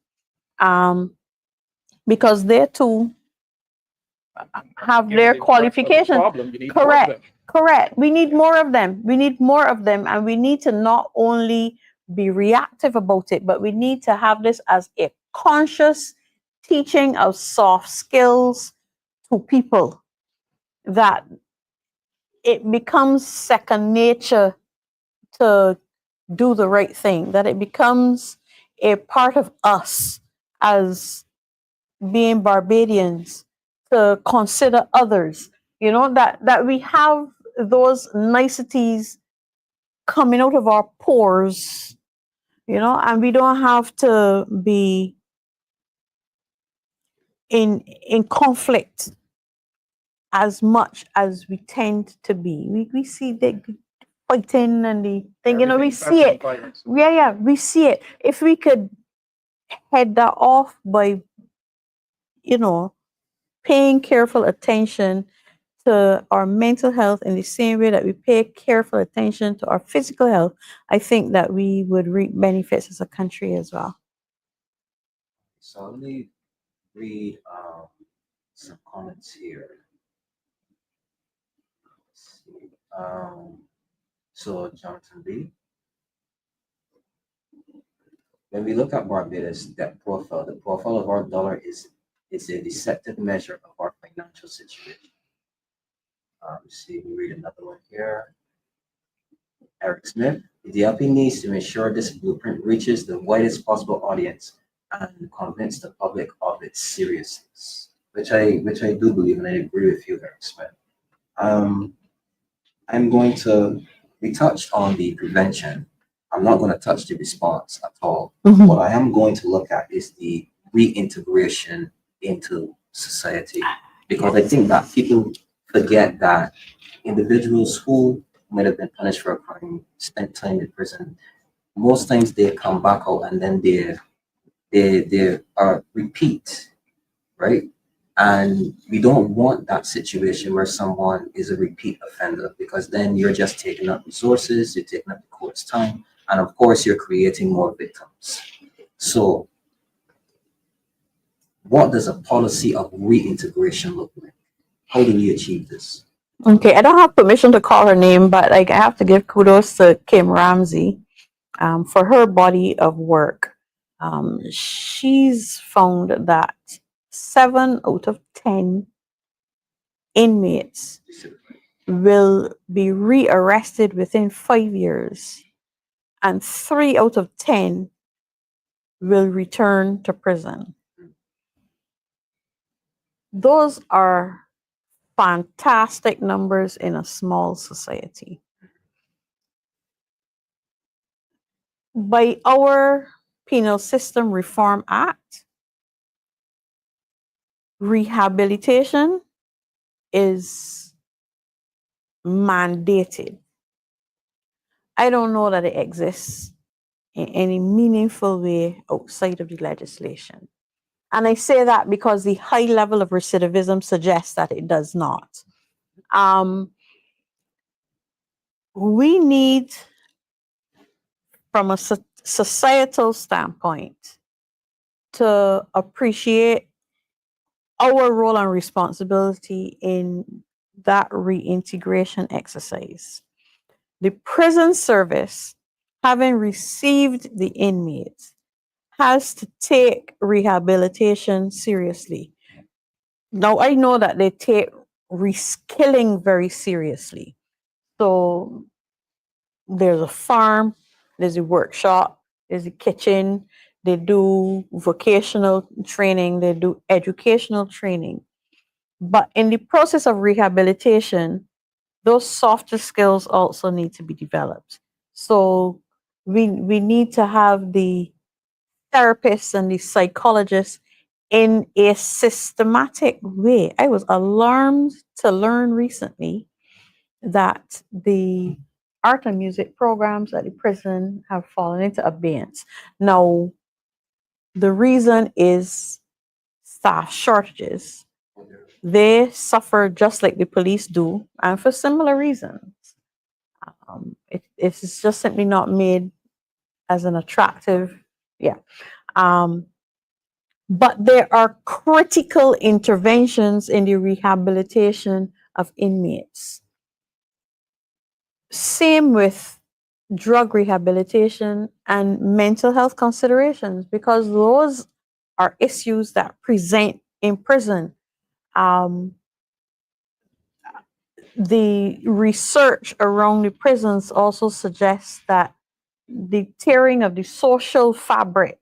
because they too have Given their the breadth of the qualification. problem, you need more of them. Correct. We need more of them. And we need to not only be reactive about it, but we need to have this as a conscious teaching of soft skills to people, that it becomes second nature to do the right thing, that it becomes a part of us as being Barbadians to consider others, you know, that we have those niceties coming out of our pores, you know, and we don't have to be in conflict as much as we tend to be. We see the fighting and the thing, you know, we Everything see starts it. with violence. Yeah, we see it. If we could head that off by, you know, paying careful attention to our mental health in the same way that we pay careful attention to our physical health, I think that we would reap benefits as a country as well. So let me read some comments here. Let's see. So Jonathan B. When we look at Barbados debt profile, the profile of our dollar is a deceptive measure of our financial situation. See, we read another one here. Eric Smith, the DLP needs to ensure this blueprint reaches the widest possible audience and convince the public of its seriousness, which I do believe, and I agree with you, Eric Smith. I'm going to, we touched on the prevention. I'm not going to touch the response at all. Mhm. What I am going to look at is the reintegration into society, because I think that people forget that individuals who might have been punished for a crime, spent time in prison, most times they come back out and then they are repeat, right? And we don't want that situation where someone is a repeat offender, because then you're just taking up resources, you're taking up the court's time, and of course you're creating more victims. So what does a policy of reintegration look like? How do we achieve this? Okay, I don't have permission to call her name, but like I have to give kudos to Kim Ramsey for her body of work. She's found that 7 out of 10 inmates will be rearrested within 5 years, and 3 out of 10 will return to prison. Those are fantastic numbers in a small society. By our Penal System Reform Act, rehabilitation is mandated. I don't know that it exists in any meaningful way outside of the legislation. And I say that because the high level of recidivism suggests that it does not. We need, from a societal standpoint, to appreciate our role and responsibility in that reintegration exercise. The prison service, having received the inmates, has to take rehabilitation seriously. Now, I know that they take reskilling very seriously. So there's a farm, there's a workshop, there's a kitchen, they do vocational training, they do educational training. But in the process of rehabilitation, those softer skills also need to be developed. So we need to have the therapists and the psychologists in a systematic way. I was alarmed to learn recently that the art and music programs at the prison have fallen into abeyance. Now, the reason is staff shortages. They suffer just like the police do, and for similar reasons. It's just simply not made as an attractive, yeah. But there are critical interventions in the rehabilitation of inmates. Same with drug rehabilitation and mental health considerations, because those are issues that present in prison. The research around the prisons also suggests that the tearing of the social fabric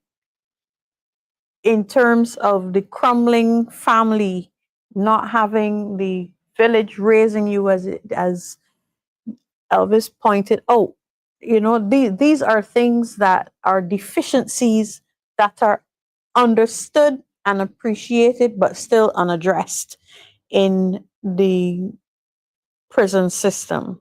in terms of the crumbling family, not having the village raising you, as Elvis pointed out, these are things that are deficiencies that are understood and appreciated, but still unaddressed in the prison system.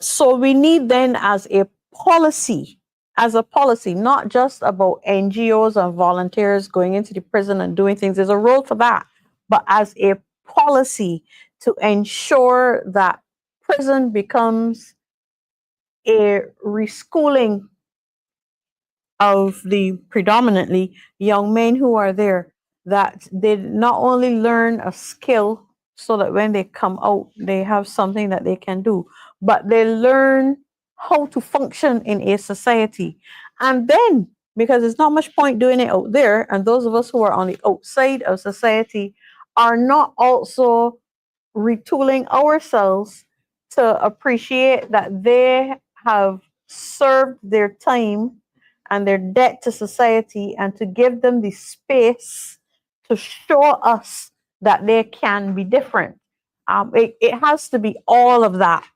So we need then as a policy, not just about NGOs and volunteers going into the prison and doing things. There's a role for that, but as a policy to ensure that prison becomes a reschooling of the predominantly young men who are there, that they not only learn a skill so that when they come out, they have something that they can do, but they learn how to function in a society. And then, because there's not much point doing it out there, and those of us who are on the outside of society are not also retooling ourselves to appreciate that they have served their time and their debt to society, and to give them the space to show us that they can be different. It has to be all of that.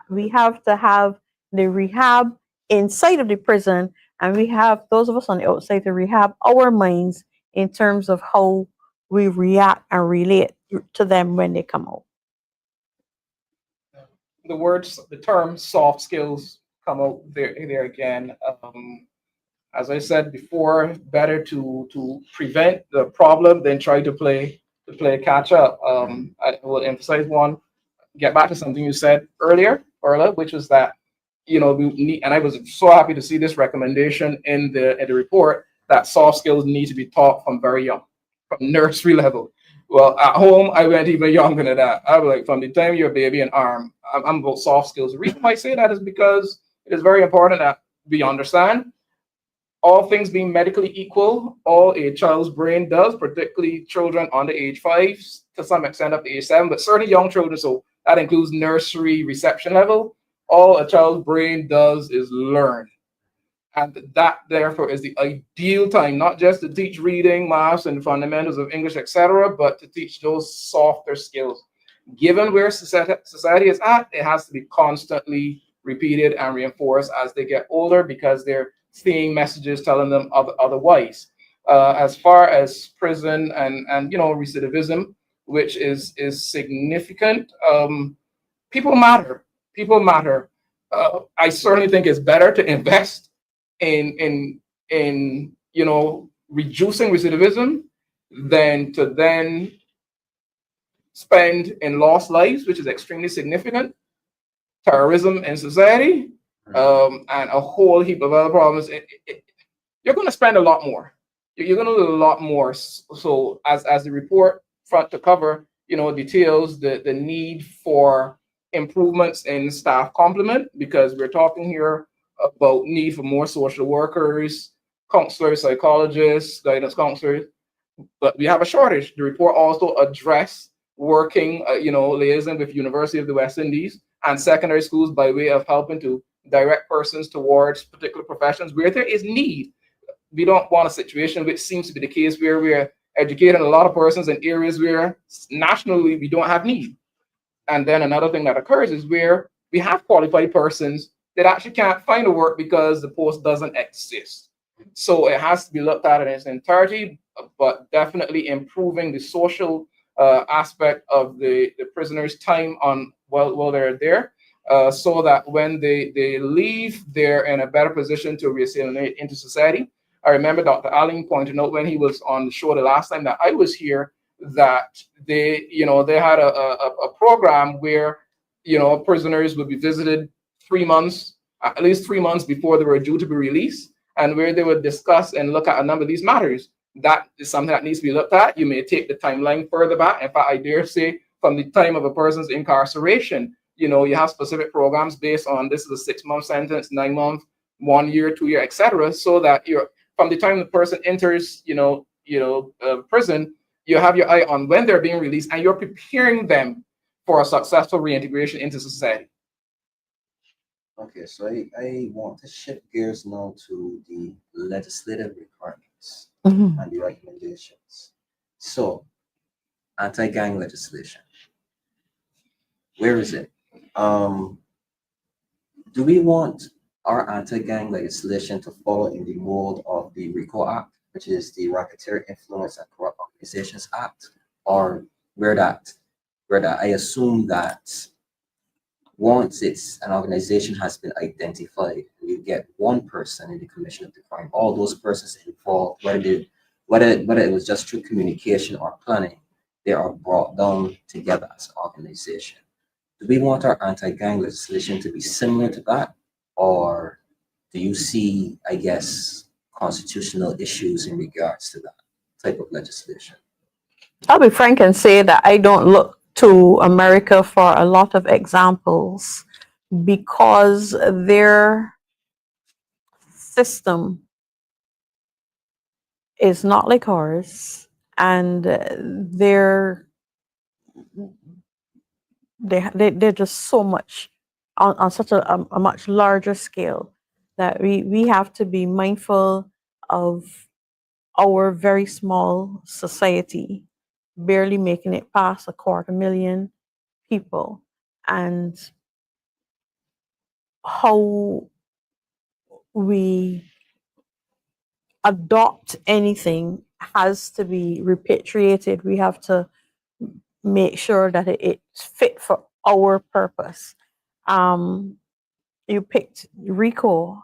We have to have the rehab inside of the prison, and we have those of us on the outside to rehab our minds in terms of how we react and relate to them when they come out. The term soft skills come out there again. As I said before, better to prevent the problem than try to play catch up. I will emphasize get back to something you said earlier, Verla, which was that we need, and I was so happy to see this recommendation in the report, that soft skills need to be taught from very young, from nursery level. Well, at home, I went even younger than that. I was like, from the time you're a baby and arm, I'm about soft skills. The reason why I say that is because it is very important that we understand, all things being medically equal, all a child's brain does, particularly children under age 5, to some extent up to age 7, but certainly young children, so that includes nursery reception level, all a child's brain does is learn. And that, therefore, is the ideal time, not just to teach reading, math, and fundamentals of English, etc., but to teach those softer skills. Given where society is at, it has to be constantly repeated and reinforced as they get older, because they're seeing messages telling them otherwise. As far as prison and recidivism, which is significant, people matter. I certainly think it's better to invest in reducing recidivism than to then spend in lost lives, which is extremely significant, terrorism in society, and a whole heap of other problems, you're going to spend a lot more. You're going to do a lot more. So as the report front to cover, details the need for improvements in staff complement, because we're talking here about need for more social workers, counselors, psychologists, guidance counselors, but we have a shortage. The report also addressed working, liaison with University of the West Indies and secondary schools by way of helping to direct persons towards particular professions where there is need. We don't want a situation which seems to be the case where we're educating a lot of persons in areas where nationally we don't have need. And then another thing that occurs is where we have qualified persons that actually can't find a work because the post doesn't exist. So it has to be looked at in its entirety, but definitely improving the social aspect of the prisoners' time on while they're there, so that when they leave, they're in a better position to reassimilate into society. I remember Dr. Allen pointed out when he was on the show the last time that I was here that they had a program where prisoners would be visited 3 months, at least 3 months before they were due to be released, and where they would discuss and look at a number of these matters. That is something that needs to be looked at. You may take the timeline further back. In fact, I dare say from the time of a person's incarceration, you have specific programs based on this is a 6-month sentence, 9 month, 1 year, 2 year, etc. So that you're from the time the person enters, prison, you have your eye on when they're being released, and you're preparing them for a successful reintegration into society. Okay, so I want to shift gears now to the legislative requirements Mhm. and the recommendations. So, anti-gang legislation. Where is it? Do we want our anti-gang legislation to follow in the mold of the RICO Act, which is the Racketeer Influence and Corrupt Organizations Act, or where that I assume that once an organization has been identified, you get one person in the commission of the crime, all those persons involved, whether it was just through communication or planning, they are brought down together as an organization. Do we want our anti-gang legislation to be similar to that, or do you see, I guess, constitutional issues in regards to that type of legislation? I'll be frank and say that I don't look to America for a lot of examples because their system is not like ours, and they're just so much on such a much larger scale that we have to be mindful of our very small society, barely making it past 250,000 people, and how we adopt anything has to be repatriated. We have to make sure that it's fit for our purpose. You picked RICO,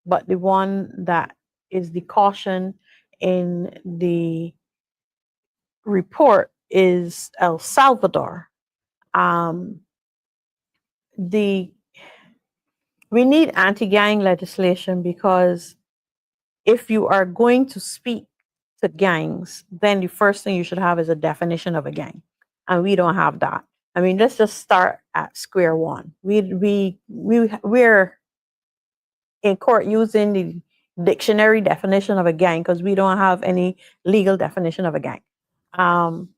but the one that is the caution in the report is El Salvador. We need anti-gang legislation because if you are going to speak to gangs, then the first thing you should have is a definition of a gang, and we don't have that. I mean, let's just start at square one. We're in court using the dictionary definition of a gang because we don't have any legal definition of a gang.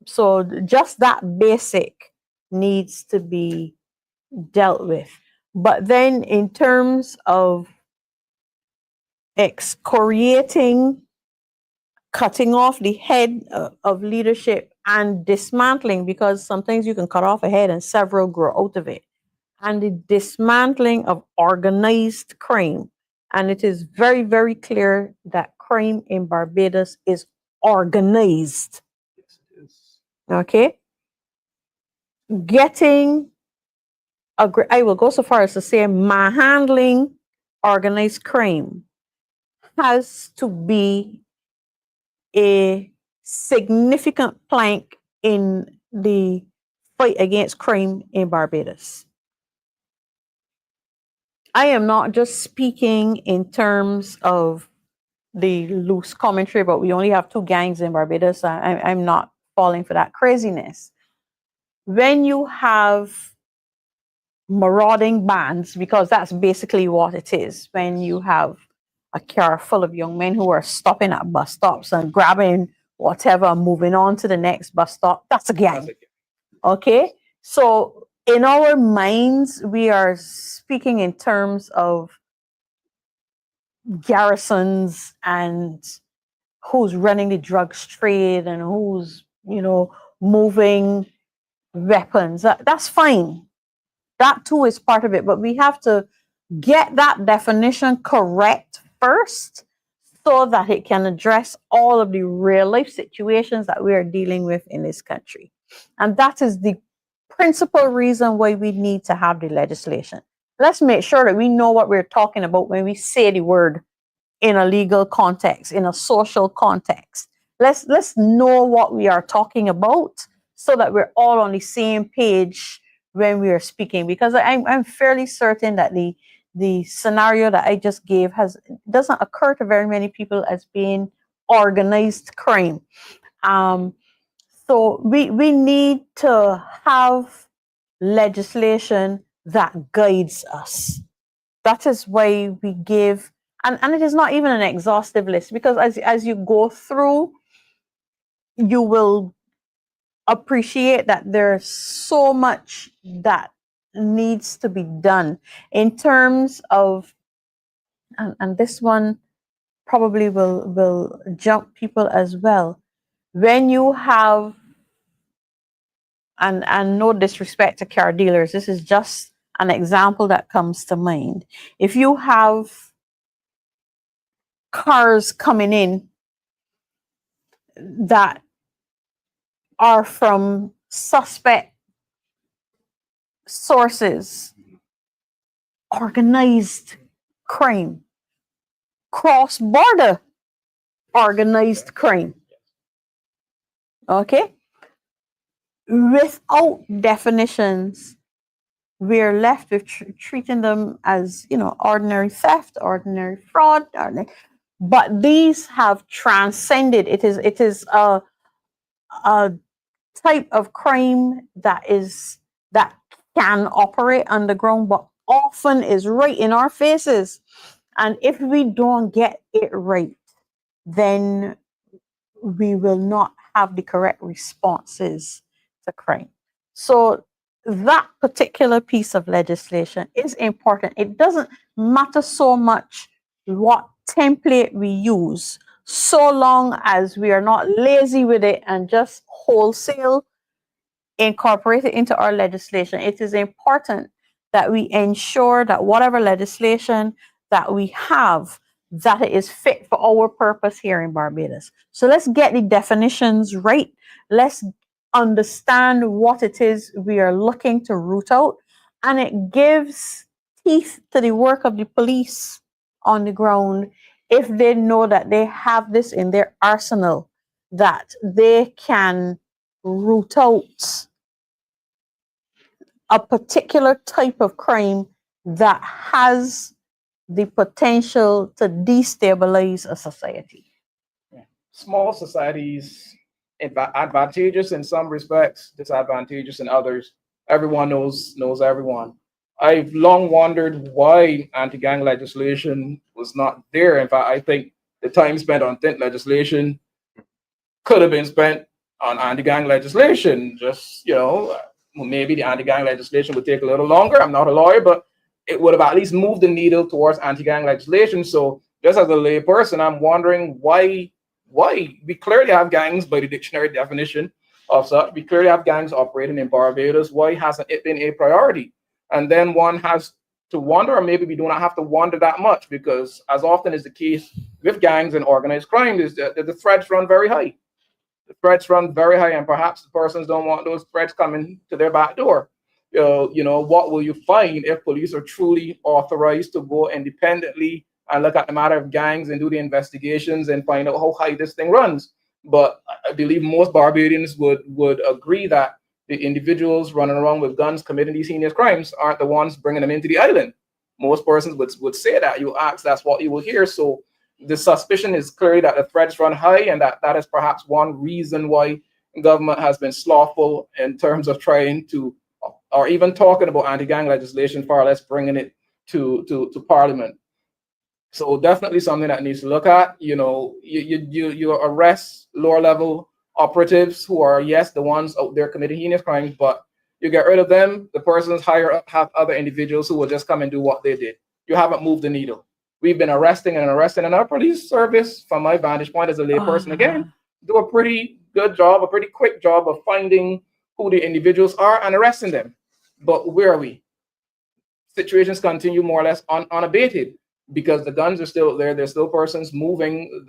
So just that basic needs to be dealt with. But then in terms of excoriating, cutting off the head of leadership and dismantling, because sometimes you can cut off a head and several grow out of it, and the dismantling of organized crime. And it is very, very clear that crime in Barbados is organized. Yes, it is. Okay? I will go so far as to say manhandling organized crime has to be a significant plank in the fight against crime in Barbados. I am not just speaking in terms of the loose commentary, but we only have 2 gangs in Barbados. I'm not falling for that craziness. When you have marauding bands, because that's basically what it is, when you have a car full of young men who are stopping at bus stops and grabbing whatever, moving on to the next bus stop, that's a gang. Okay? So in our minds, we are speaking in terms of garrisons and who's running the drugs trade and who's, moving weapons. That's fine. That too is part of it, but we have to get that definition correct first so that it can address all of the real life situations that we are dealing with in this country. And that is the principal reason why we need to have the legislation. Let's make sure that we know what we're talking about when we say the word in a legal context, in a social context. Let's know what we are talking about so that we're all on the same page when we are speaking, because I'm fairly certain that the scenario that I just gave doesn't occur to very many people as being organized crime. So we need to have legislation that guides us. That is why we give, and it is not even an exhaustive list, because as you go through, you will appreciate that there's so much that needs to be done in terms of, and this one probably will jump people as well. When you have, and no disrespect to car dealers, this is just an example that comes to mind. If you have cars coming in that are from suspect sources, organized crime, cross-border organized crime, okay? Without definitions, we're left with treating them as, ordinary theft, ordinary fraud, but these have transcended. It is a type of crime that can operate underground, but often is right in our faces. And if we don't get it right, then we will not have the correct responses to crime. So that particular piece of legislation is important. It doesn't matter so much what template we use, so long as we are not lazy with it and just wholesale incorporate it into our legislation. It is important that we ensure that whatever legislation that we have, that it is fit for our purpose here in Barbados. So let's get the definitions right. Let's understand what it is we are looking to root out, and it gives teeth to the work of the police on the ground if they know that they have this in their arsenal, that they can root out a particular type of crime that has the potential to destabilize a society. Small societies, advantageous in some respects, disadvantageous in others. Everyone knows everyone. I've long wondered why anti-gang legislation was not there. In fact, I think the time spent on tint legislation could have been spent on anti-gang legislation. Just, maybe the anti-gang legislation would take a little longer. I'm not a lawyer, but it would have at least moved the needle towards anti-gang legislation. So just as a lay person, I'm wondering why we clearly have gangs by the dictionary definition of such. We clearly have gangs operating in Barbados. Why hasn't it been a priority? And then one has to wonder, or maybe we do not have to wonder that much, because as often is the case with gangs and organized crime, is that the threats run very high. The threats run very high, and perhaps the persons don't want those threats coming to their back door. What will you find if police are truly authorized to go independently and look at the matter of gangs and do the investigations and find out how high this thing runs? But I believe most Barbadians would agree that the individuals running around with guns committing these heinous crimes aren't the ones bringing them into the island. Most persons would say that. You ask, that's what you will hear. So the suspicion is clearly that the threats run high, and that is perhaps one reason why government has been slothful in terms of trying to, or even talking about anti-gang legislation, far less bringing it to Parliament. So definitely something that needs to look at. You arrest lower level operatives who are, yes, the ones out there committing heinous crimes, but you get rid of them. The persons higher up have other individuals who will just come and do what they did. You haven't moved the needle. We've been arresting, and our police service, from my vantage point as a layperson, again, do a pretty good job, a pretty quick job of finding who the individuals are and arresting them. But where are we? Situations continue more or less unabated because the guns are still there. There's still persons moving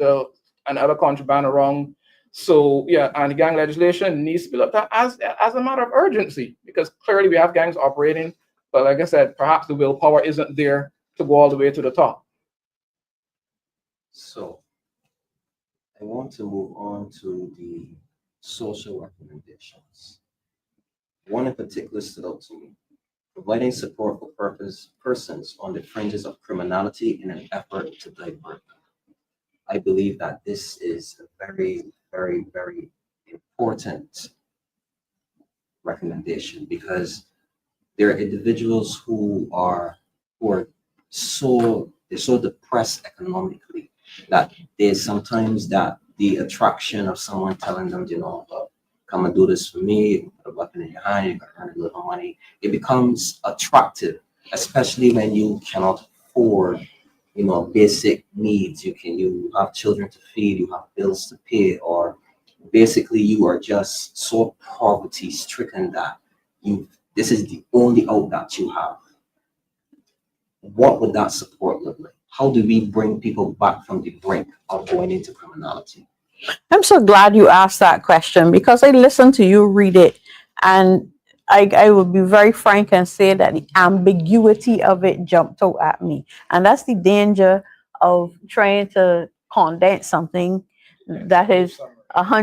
and other contraband around. So yeah, anti-gang legislation needs to be looked at as a matter of urgency, because clearly we have gangs operating, but like I said, perhaps the willpower isn't there to go all the way to the top. So I want to move on to the social recommendations. One in particular stood out to me: providing support for persons on the fringes of criminality in an effort to divert them. I believe that this is a very, very, very important recommendation, because there are individuals who are so depressed economically that there's sometimes that the attraction of someone telling them, come and do this for me, put a weapon in your hand, you can earn a little money. It becomes attractive, especially when you cannot afford, basic needs. You have children to feed, you have bills to pay, or basically you are just so poverty stricken that this is the only out that you have. What would that support look like? How do we bring people back from the brink of going into criminality? I'm so glad you asked that question, because I listened to you read it, and I would be very frank and say that the ambiguity of it jumped out at me. And that's the danger of trying to condense something that is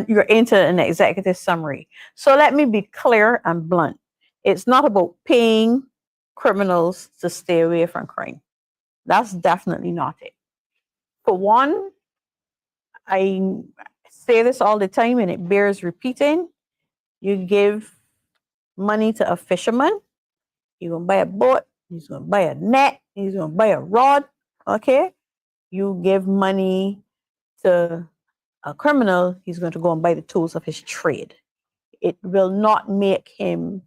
you're into an executive summary. So let me be clear and blunt. It's not about paying criminals to stay away from crime. That's definitely not it. For one, I say this all the time and it bears repeating. You give money to a fisherman, he's going to buy a boat, he's going to buy a net, he's going to buy a rod, okay? You give money to a criminal, he's going to go and buy the tools of his trade. It will not make him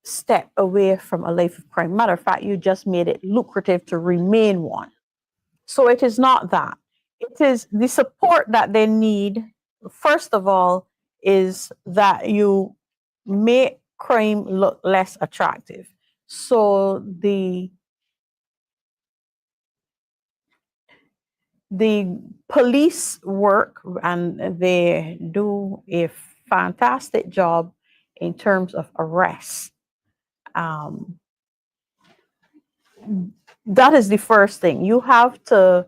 step away from a life of crime. Matter of fact, you just made it lucrative to remain one. So it is not that. It is the support that they need. First of all, is that you make crime look less attractive. So the police work, and they do a fantastic job in terms of arrests. That is the first thing. You have to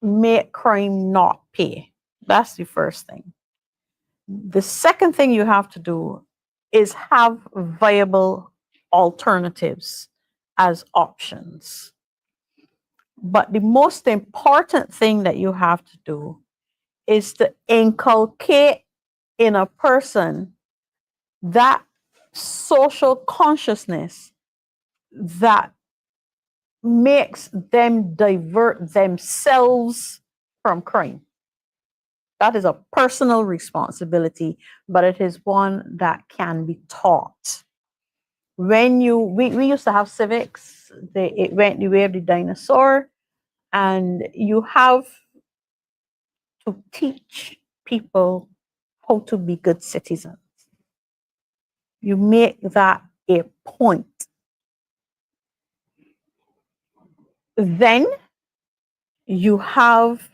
make crime not pay. That's the first thing. The second thing you have to do is have viable alternatives as options. But the most important thing that you have to do is to inculcate in a person that social consciousness that makes them divert themselves from crime. That is a personal responsibility, but it is one that can be taught. When we used to have civics, it went the way of the dinosaur, and you have to teach people how to be good citizens. You make that a point. Then you have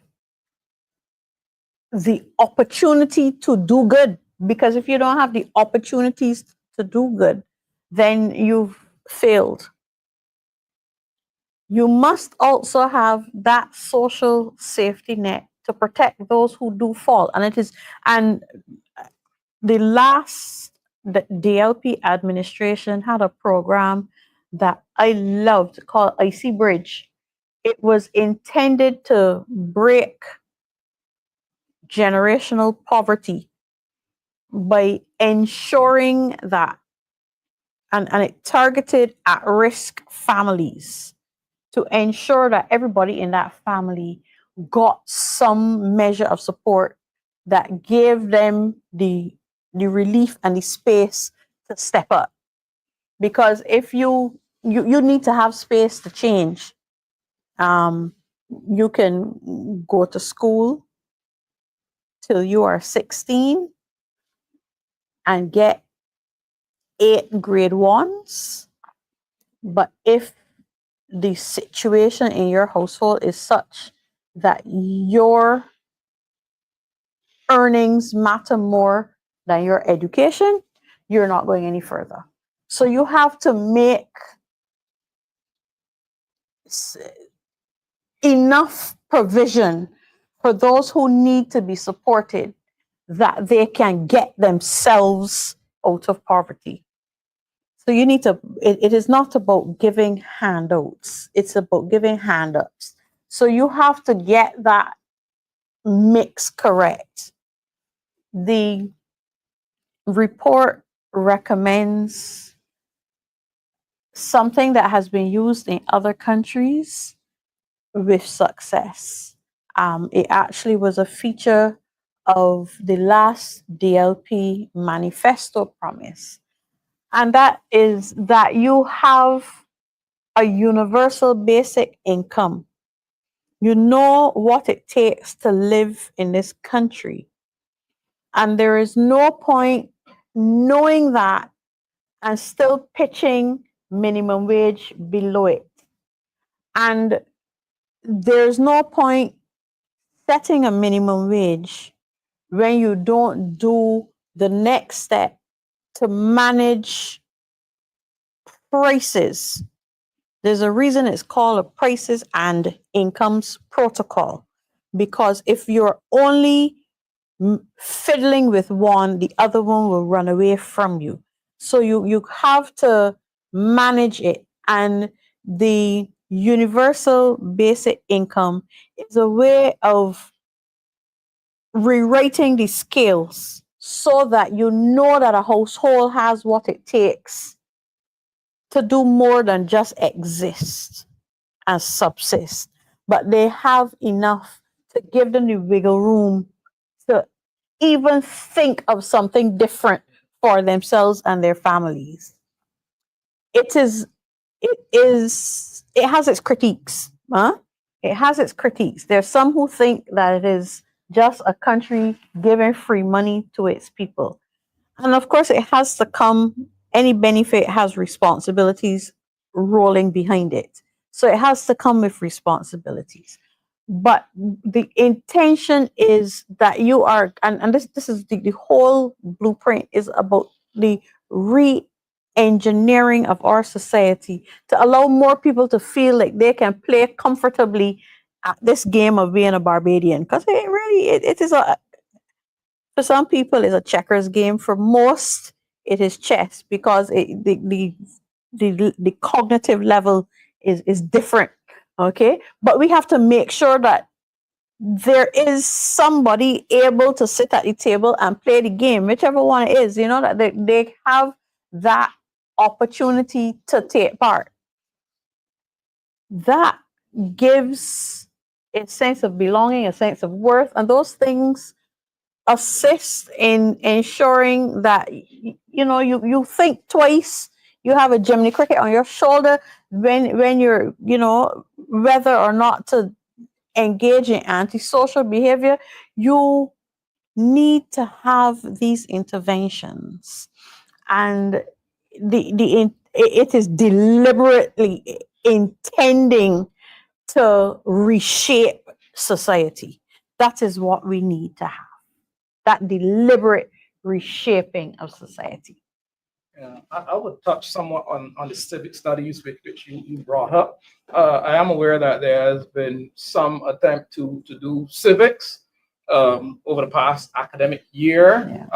the opportunity to do good, because if you don't have the opportunities to do good, then you've failed. You must also have that social safety net to protect those who do fall. And the DLP administration had a program that I loved called Icy Bridge. It was intended to break generational poverty by ensuring that, and it targeted at-risk families to ensure that everybody in that family got some measure of support that gave them the relief and the space to step up. Because if you need to have space to change, you can go to school till you are 16 and get 8 grade 1s. But if the situation in your household is such that your earnings matter more than your education, you're not going any further. So you have to make enough provision for those who need to be supported that they can get themselves out of poverty. So you need to, it is not about giving handouts, it's about giving hand-ups. So you have to get that mix correct. The report recommends something that has been used in other countries with success. It actually was a feature of the last DLP manifesto promise. And that is that you have a universal basic income. You know what it takes to live in this country. And there is no point knowing that and still pitching minimum wage below it. And there's no point setting a minimum wage when you don't do the next step to manage prices. There's a reason it's called a prices and incomes protocol, because if you're only fiddling with one, the other one will run away from you. So you have to manage it. And the universal basic income is a way of rewriting the scales so that you know that a household has what it takes to do more than just exist and subsist, but they have enough to give them the wiggle room to even think of something different for themselves and their families. It has its critiques, huh? It has its critiques. There's some who think that it is just a country giving free money to its people. And of course, it has to come, any benefit has responsibilities rolling behind it. So it has to come with responsibilities. But the intention is that you are, and this is the whole blueprint is about the re-engineering of our society to allow more people to feel like they can play comfortably at this game of being a Barbadian. Because it is for some people, it's a checkers game. For most, it is chess, because the cognitive level is different. Okay, but we have to make sure that there is somebody able to sit at the table and play the game, whichever one it is. You know, that they have that opportunity to take part. That gives a sense of belonging, a sense of worth, and those things assist in ensuring that you think twice. You have a Jiminy Cricket on your shoulder when you're whether or not to engage in antisocial behavior. You need to have these interventions, and it is deliberately intending to reshape society. That is what we need to have. That deliberate reshaping of society. Yeah, I would touch somewhat on the civic studies which you brought up. I am aware that there has been some attempt to do civics over the past academic year.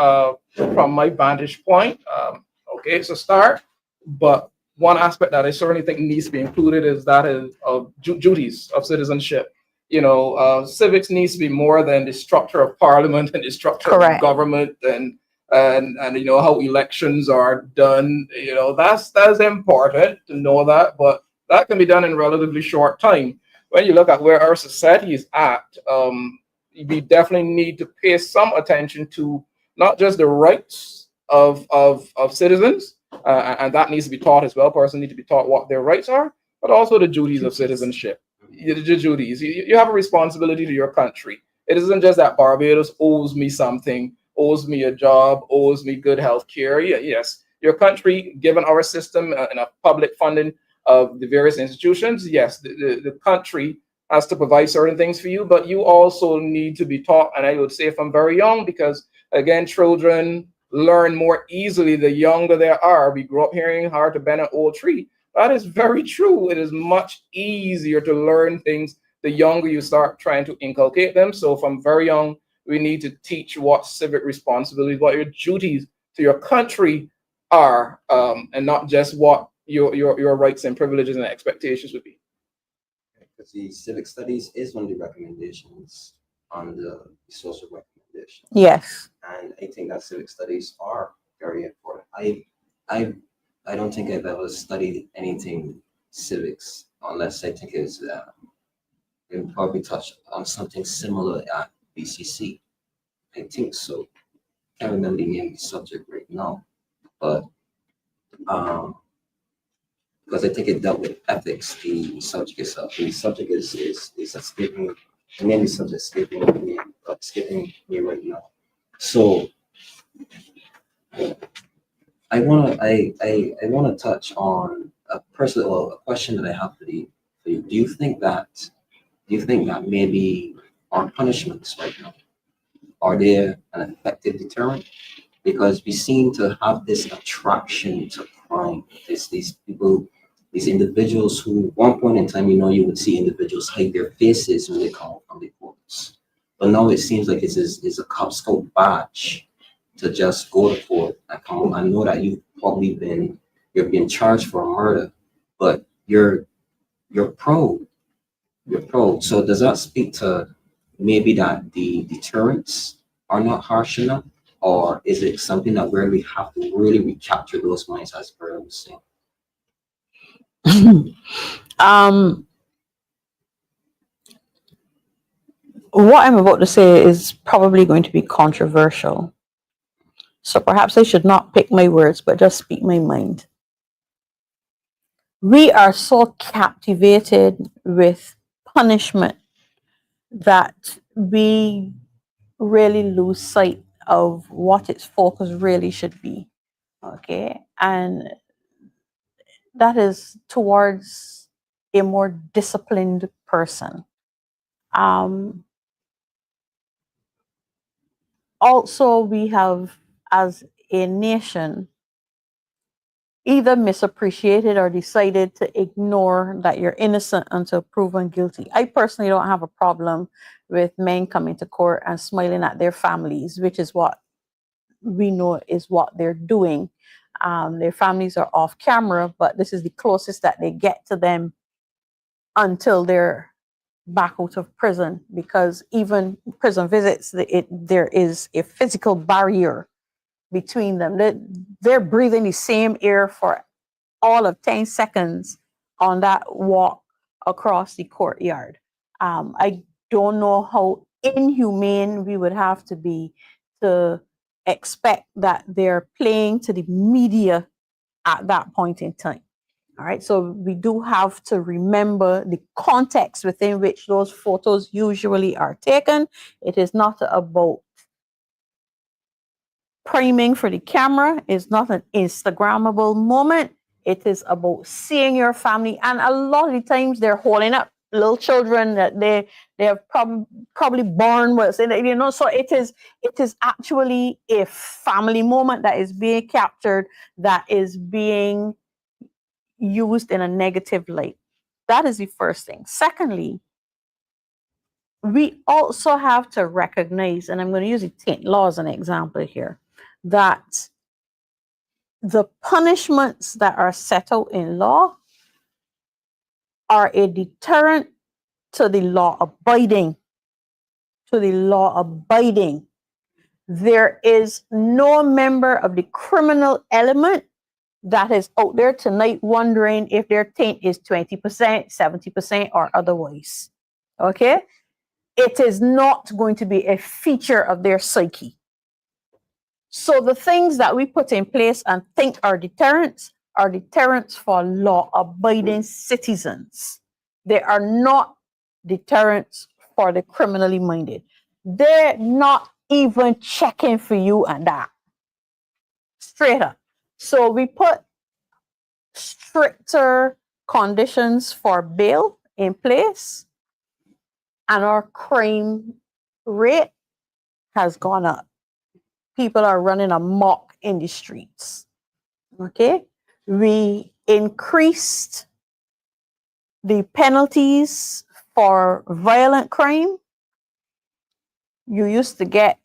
From my vantage point, okay, it's a start, but one aspect that I certainly think needs to be included is that of duties of citizenship. Civics needs to be more than the structure of parliament and the structure Correct. of government and how elections are done. That's important to know that, but that can be done in relatively short time. When you look at where our society is at, we definitely need to pay some attention to not just the rights of citizens, and that needs to be taught as well. Persons need to be taught what their rights are, but also the duties of citizenship. The duties. You have a responsibility to your country. It isn't just that Barbados owes me something, owes me a job, owes me good health care. Yes, your country, given our system and a public funding of the various institutions, yes, the country has to provide certain things for you, but you also need to be taught, and I would say from very young, because again, children learn more easily the younger they are. We grew up hearing hard to bend an old tree. That is very true. It is much easier to learn things the younger you start trying to inculcate them. So from very young, we need to teach what civic responsibilities, what your duties to your country are, and not just what your rights and privileges and expectations would be. Because the civic studies is one of the recommendations on the social recommendation. Yes. And I think that civic studies are very important. I don't think I've ever studied anything civics unless I think it's it probably touched on something similar at BCC. I think so. Can't remember the name of the subject right now, but because I think it dealt with ethics. The subject itself. The subject is escaping. The name of the subject escaping me right now. So I wanna touch on a question that I have for you. Do you think that maybe our punishments right now are they an effective deterrent? Because we seem to have this attraction to crime. These people, these individuals who, one point in time, you would see individuals hide their faces when they come from the courts. But now it seems like it's a Cub Scout badge to just go to court and come home. I know that you're being charged for a murder, but you're pro. You're pro. So does that speak to maybe that the deterrents are not harsh enough? Or is it something that where we have to really recapture those minds, as Verla was saying? What I'm about to say is probably going to be controversial. So perhaps I should not pick my words, but just speak my mind. We are so captivated with punishment that we really lose sight of what its focus really should be. Okay. And that is towards a more disciplined person. Also, we have, as a nation, either misappreciated or decided to ignore that you're innocent until proven guilty. I personally don't have a problem with men coming to court and smiling at their families, which is what we know is what they're doing. Their families are off camera, but this is the closest that they get to them until they're back out of prison, because even prison visits, there is a physical barrier between them. They're breathing the same air for all of 10 seconds on that walk across the courtyard. I don't know how inhumane we would have to be to expect that they're playing to the media at that point in time. All right, so we do have to remember the context within which those photos usually are taken. It is not about priming for the camera. It's not an Instagrammable moment. It is about seeing your family, and a lot of the times they're holding up little children that they have probably born with, so it is actually a family moment that is being captured, that is being used in a negative light. That is the first thing. Secondly, we also have to recognize, and I'm going to use the taint law as an example here, that the punishments that are set out in law are a deterrent to the law abiding. To the law abiding. There is no member of the criminal element that is out there tonight wondering if their taint is 20%, 70%, or otherwise. Okay? It is not going to be a feature of their psyche. So the things that we put in place and think are deterrents for law-abiding citizens. They are not deterrents for the criminally minded. They're not even checking for you and that. Straight up. So we put stricter conditions for bail in place, and our crime rate has gone up. People are running amok in the streets. Okay? We increased the penalties for violent crime. You used to get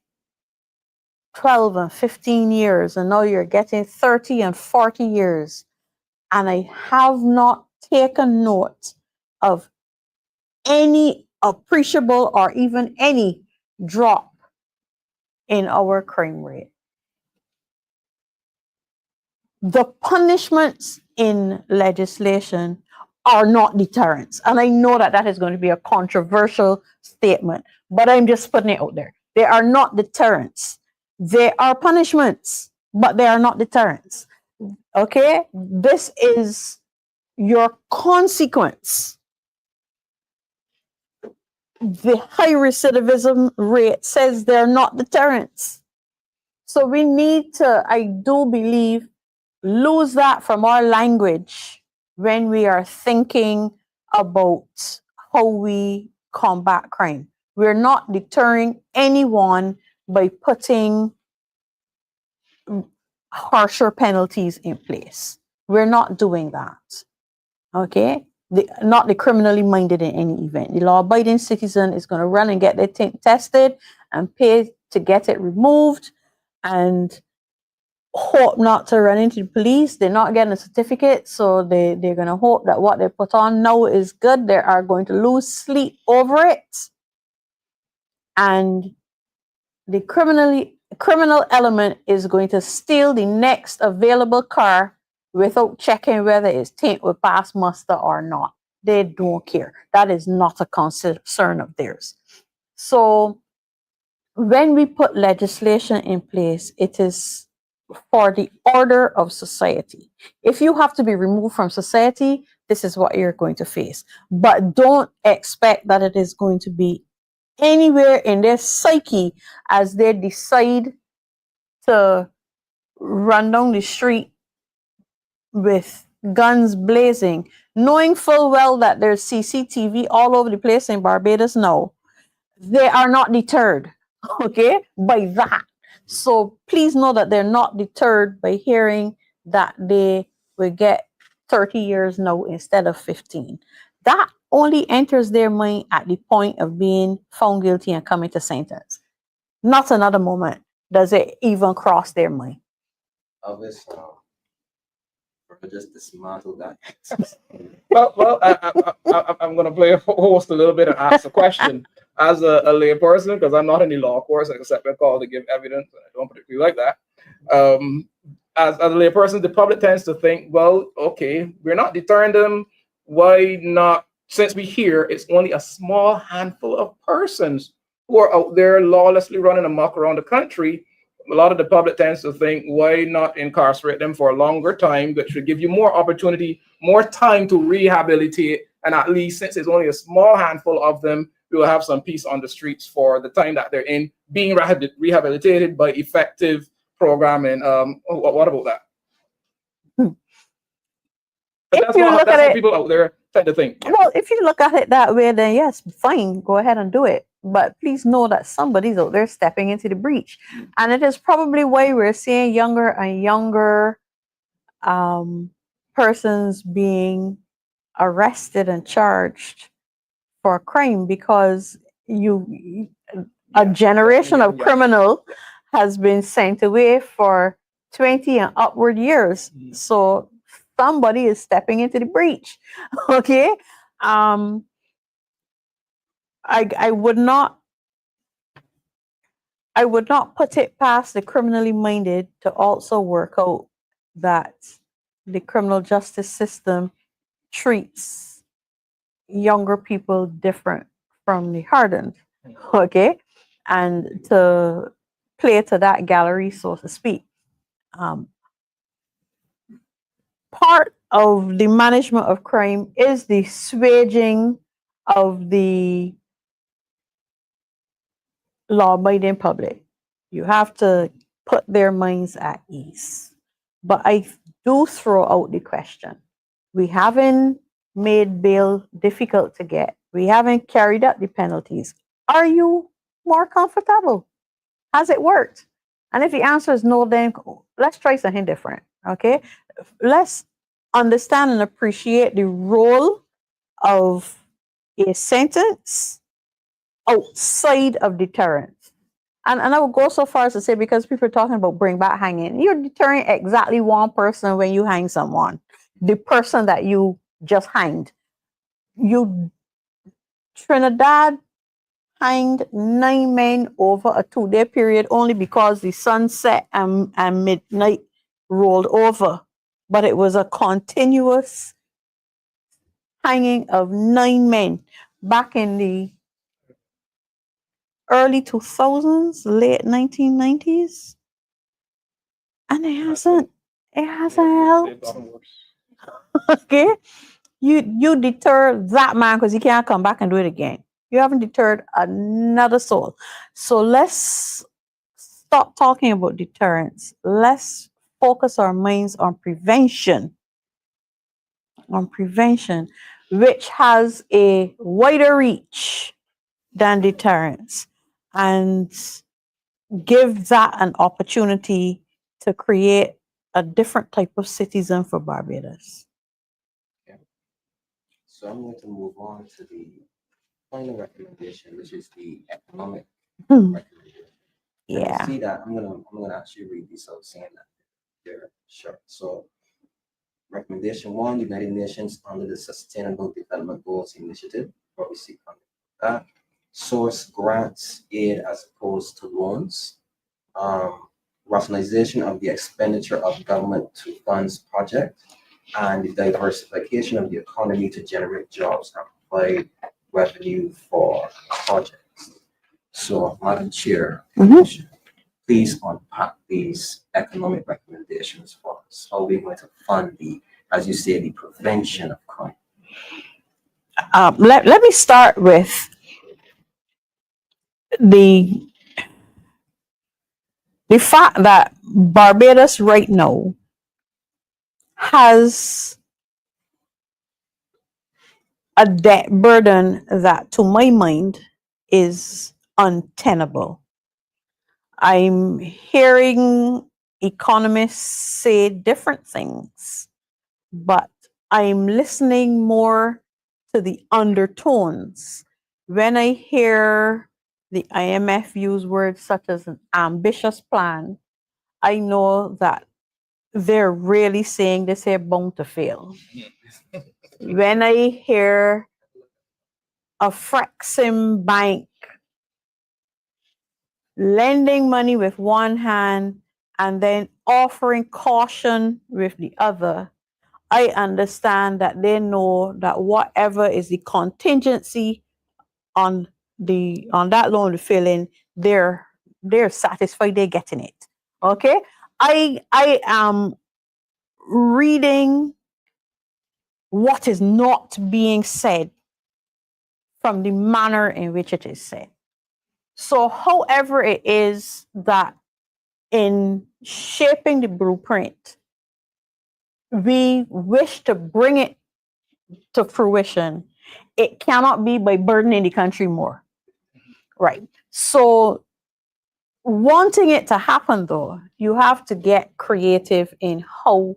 12 and 15 years, and now you're getting 30 and 40 years. And I have not taken note of any appreciable or even any drop in our crime rate. The punishments in legislation are not deterrents. And I know that that is going to be a controversial statement, but I'm just putting it out there. They are not deterrents. They are punishments, but they are not deterrents. Okay? This is your consequence. The high recidivism rate says they're not deterrents. So we need to, I do believe, lose that from our language when we are thinking about how we combat crime. We're not deterring anyone by putting harsher penalties in place. We're not doing that. Okay? Not the criminally minded in any event. The law-abiding citizen is going to run and get their taint tested and pay to get it removed and hope not to run into the police. They're not getting a certificate, so they're going to hope that what they put on now is good. They are going to lose sleep over it. And the criminal element is going to steal the next available car without checking whether it's taint will pass muster or not. They don't care. That is not a concern of theirs. So when we put legislation in place, it is for the order of society. If you have to be removed from society, this is what you're going to face. But don't expect that it is going to be anywhere in their psyche as they decide to run down the street with guns blazing, knowing full well that there's CCTV all over the place in Barbados now. They are not deterred, okay, by that. So please know that they're not deterred by hearing that they will get 30 years now instead of 15. That only enters their mind at the point of being found guilty and coming to sentence. Not another moment does it even cross their mind. Elvis, just dismantle that. Well, I'm going to play a host a little bit and ask a question as a layperson, because I'm not in the law course, except I'm called to give evidence, and I don't particularly like that. As a layperson, the public tends to think, well, okay, we're not deterring them. Why not? Since we hear it's only a small handful of persons who are out there lawlessly running amok around the country, a lot of the public tends to think, why not incarcerate them for a longer time, that should give you more opportunity, more time to rehabilitate, and at least since it's only a small handful of them, we will have some peace on the streets for the time that they're in, being rehabilitated by effective programming. What about that? That's what people out there tend to think. Well, if you look at it that way, then yes, fine, go ahead and do it. But please know that somebody's out there stepping into the breach. And it is probably why we're seeing younger and younger persons being arrested and charged for a crime, because a generation of Yeah. criminal has been sent away for 20 and upward years. Mhm. So somebody is stepping into the breach. Okay. I would not put it past the criminally minded to also work out that the criminal justice system treats younger people different from the hardened. Okay. And to play to that gallery, so to speak. Part of the management of crime is the swaging of the law-abiding public. You have to put their minds at ease. But I do throw out the question. We haven't made bail difficult to get. We haven't carried out the penalties. Are you more comfortable? Has it worked? And if the answer is no, then let's try something different. Okay? Let's understand and appreciate the role of a sentence outside of deterrence. And I would go so far as to say, because people are talking about bring back hanging, you're deterring exactly one person when you hang someone, the person that you just hanged. Trinidad hanged 9 men over a 2-day period only because the sunset and midnight rolled over. But it was a continuous hanging of 9 men back in the early 2000s, late 1990s. And it hasn't They've helped. gotten worse. Okay? You deter that man because he can't come back and do it again. You haven't deterred another soul. So let's stop talking about deterrence. Let's focus our minds on prevention, which has a wider reach than deterrence, and give that an opportunity to create a different type of citizen for Barbados. So I'm going to move on to the final recommendation, which is the economic Hmm. recommendation. And you Yeah. see that I'm gonna actually read these out saying that they're short. So recommendation 1, United Nations under the Sustainable Development Goals Initiative, where we seek funding for that. Source grants aid as opposed to loans. Rationalization of the expenditure of government to funds project, and the diversification of the economy to generate jobs and provide revenue for projects. So, Madam Chair, Mhm. please unpack these economic recommendations for us. How are we going to fund the, as you say, the prevention of crime? Let me start with the fact that Barbados right now has a debt burden that, to my mind, is untenable. I'm hearing economists say different things, but I'm listening more to the undertones. When I hear the IMF use words such as an ambitious plan, I know that they're really saying this here bound to fail. When I hear a Frexim bank lending money with one hand and then offering caution with the other, I understand that they know that whatever is the contingency on that loan to fill in, they're satisfied they're getting it. Okay. I am reading what is not being said from the manner in which it is said. So, however it is that in shaping the blueprint, we wish to bring it to fruition, it cannot be by burdening the country more. Right. So, wanting it to happen, though, you have to get creative in how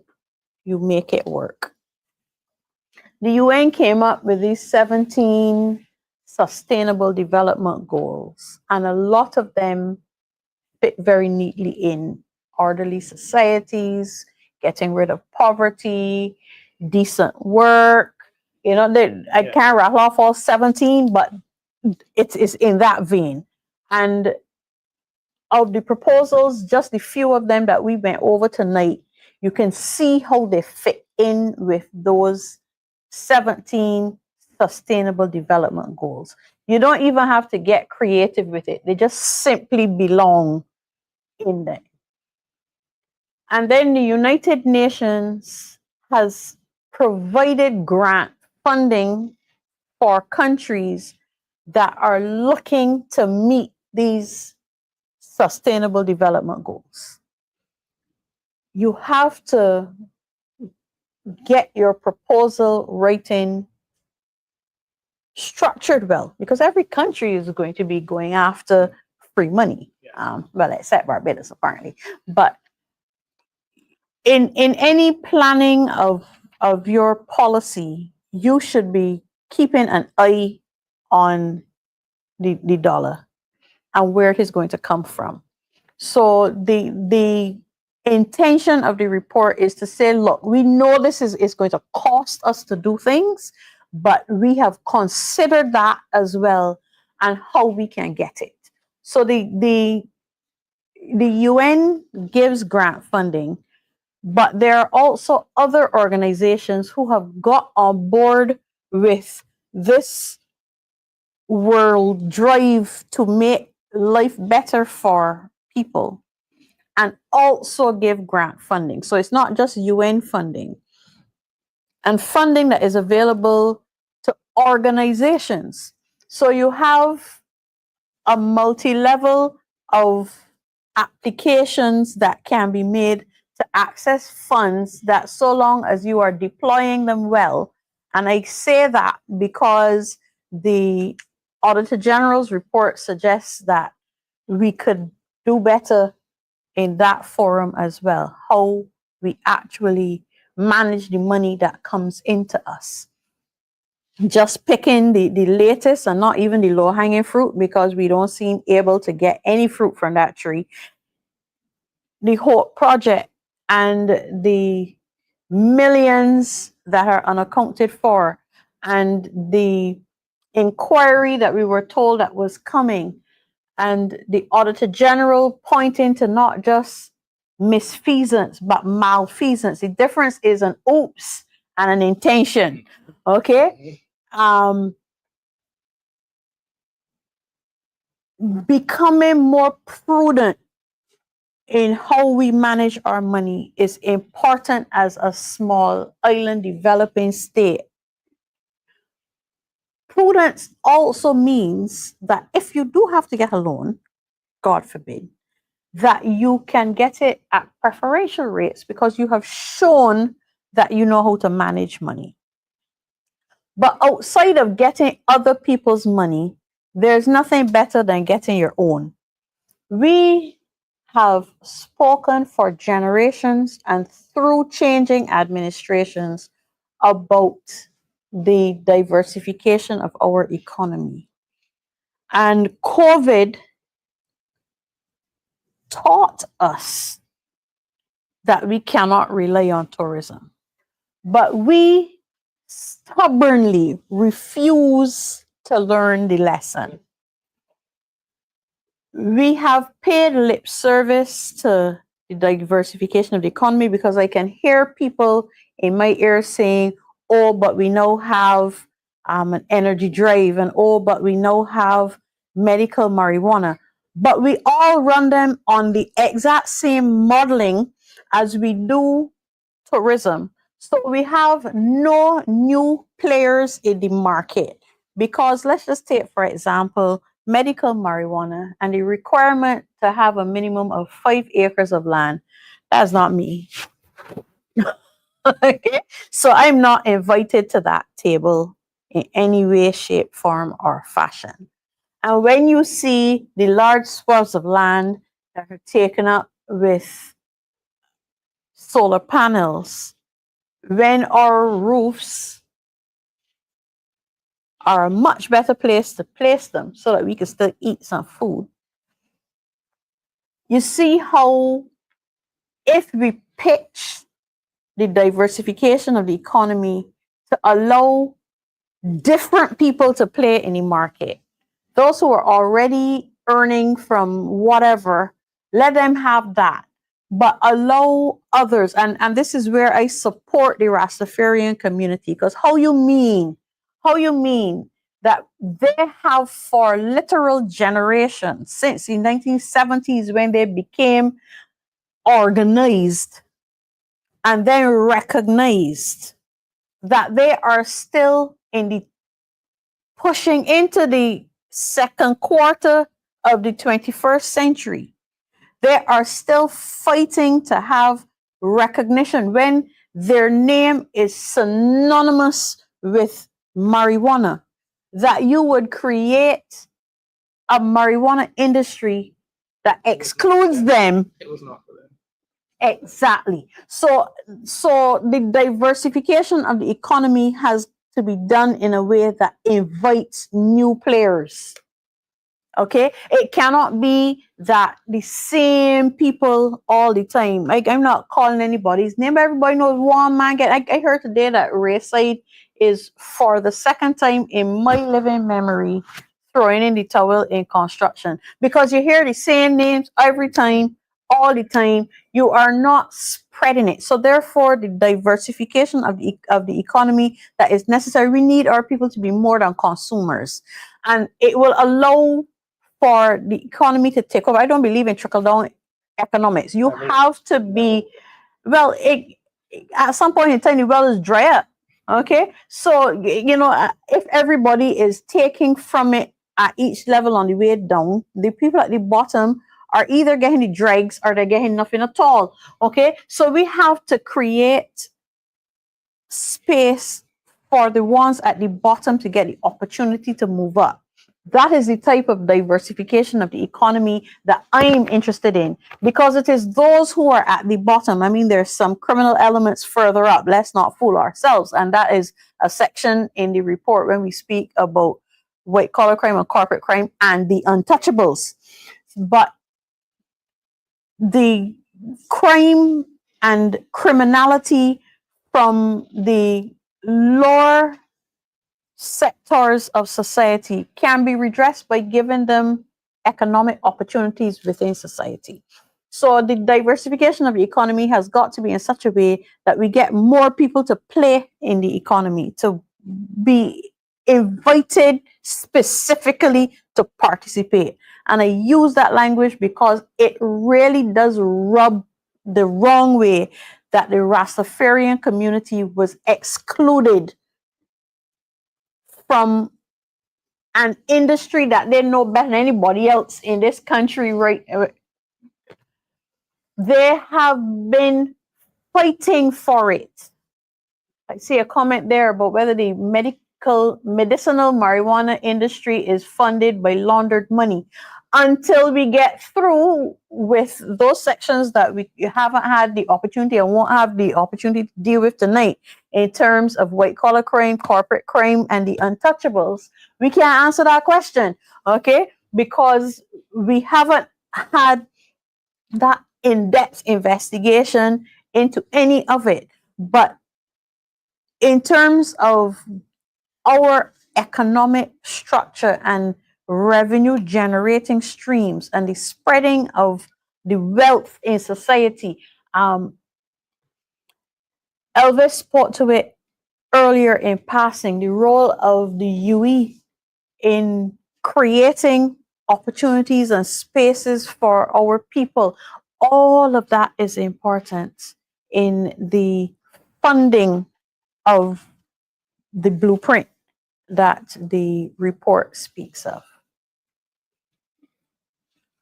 you make it work. The UN came up with these 17 sustainable development goals, and a lot of them fit very neatly in orderly societies, getting rid of poverty, decent work. You know, I can't rattle off all 17, but it's in that vein. And of the proposals, just the few of them that we went over tonight, you can see how they fit in with those 17 sustainable development goals. You don't even have to get creative with it. They just simply belong in there. And then the United Nations has provided grant funding for countries that are looking to meet these sustainable development goals. You have to get your proposal writing structured well, because every country is going to be going after free money. Well, except Barbados, apparently. But in any planning of your policy, you should be keeping an eye on the dollar and where it is going to come from. So the intention of the report is to say, look, we know this is going to cost us to do things, but we have considered that as well and how we can get it. So the UN gives grant funding, but there are also other organizations who have got on board with this world drive to make life better for people and also give grant funding. So it's not just UN funding and funding that is available to organizations. So you have a multi-level of applications that can be made to access funds, that so long as you are deploying them well. And I say that because the Auditor General's report suggests that we could do better in that forum as well, how we actually manage the money that comes into us. Just picking the latest and not even the low-hanging fruit, because we don't seem able to get any fruit from that tree. The whole project and the millions that are unaccounted for, and the inquiry that we were told that was coming, and the Auditor General pointing to not just misfeasance but malfeasance. The difference is an oops and an intention. Okay. Becoming more prudent in how we manage our money is important as a small island developing state. Prudence also means that if you do have to get a loan, God forbid, that you can get it at preferential rates because you have shown that you know how to manage money. But outside of getting other people's money, there's nothing better than getting your own. We have spoken for generations and through changing administrations about the diversification of our economy. And COVID taught us that we cannot rely on tourism. But we stubbornly refuse to learn the lesson. We have paid lip service to the diversification of the economy because I can hear people in my ear saying, oh, but we now have an energy drive, and oh, but we now have medical marijuana. But we all run them on the exact same modeling as we do tourism. So we have no new players in the market because let's just take, for example, medical marijuana and the requirement to have a minimum of 5 acres of land. That's not me. Okay? So I'm not invited to that table in any way, shape, form, or fashion. And when you see the large swaths of land that are taken up with solar panels, when our roofs are a much better place to place them so that we can still eat some food. You see how if we pitch the diversification of the economy to allow different people to play in the market, those who are already earning from whatever, let them have that. But allow others, and this is where I support the Rastafarian community, because how you mean that they have for literal generations since the 1970s when they became organized and then recognized that they are still in the pushing into the second quarter of the 21st century. They are still fighting to have recognition when their name is synonymous with marijuana, that you would create a marijuana industry that excludes them. It was not for them. Exactly. So the diversification of the economy has to be done in a way that invites new players. Okay, it cannot be that the same people all the time. Like, I'm not calling anybody's name, but everybody knows one man. I heard today that Rayside is, for the second time in my living memory, throwing in the towel in construction, because you hear the same names every time, all the time. You are not spreading it. So therefore, the diversification of the economy that is necessary. We need our people to be more than consumers, and it will allow for the economy to take over. I don't believe in trickle-down economics. You have to be, well, at some point in time, the well is dry up. Okay, so if everybody is taking from it at each level on the way down, the people at the bottom are either getting the dregs or they're getting nothing at all. Okay, so we have to create space for the ones at the bottom to get the opportunity to move up. That is the type of diversification of the economy that I'm interested in, because it is those who are at the bottom. I mean, there's some criminal elements further up. Let's not fool ourselves. And that is a section in the report when we speak about white collar crime and corporate crime and the untouchables. But the crime and criminality from the lower sectors of society can be redressed by giving them economic opportunities within society. So the diversification of the economy has got to be in such a way that we get more people to play in the economy, to be invited specifically to participate. And I use that language because it really does rub the wrong way that the Rastafarian community was excluded from an industry that they know better than anybody else in this country, right? They have been fighting for it. I see a comment there about whether the medicinal marijuana industry is funded by laundered money. Until we get through with those sections that we haven't had the opportunity and won't have the opportunity to deal with tonight, in terms of white collar crime, corporate crime, and the untouchables, we can't answer that question, okay? Because we haven't had that in-depth investigation into any of it. But in terms of our economic structure and revenue generating streams and the spreading of the wealth in society, Elvis spoke to it earlier in passing, the role of the UE in creating opportunities and spaces for our people. All of that is important in the funding of the blueprint that the report speaks of.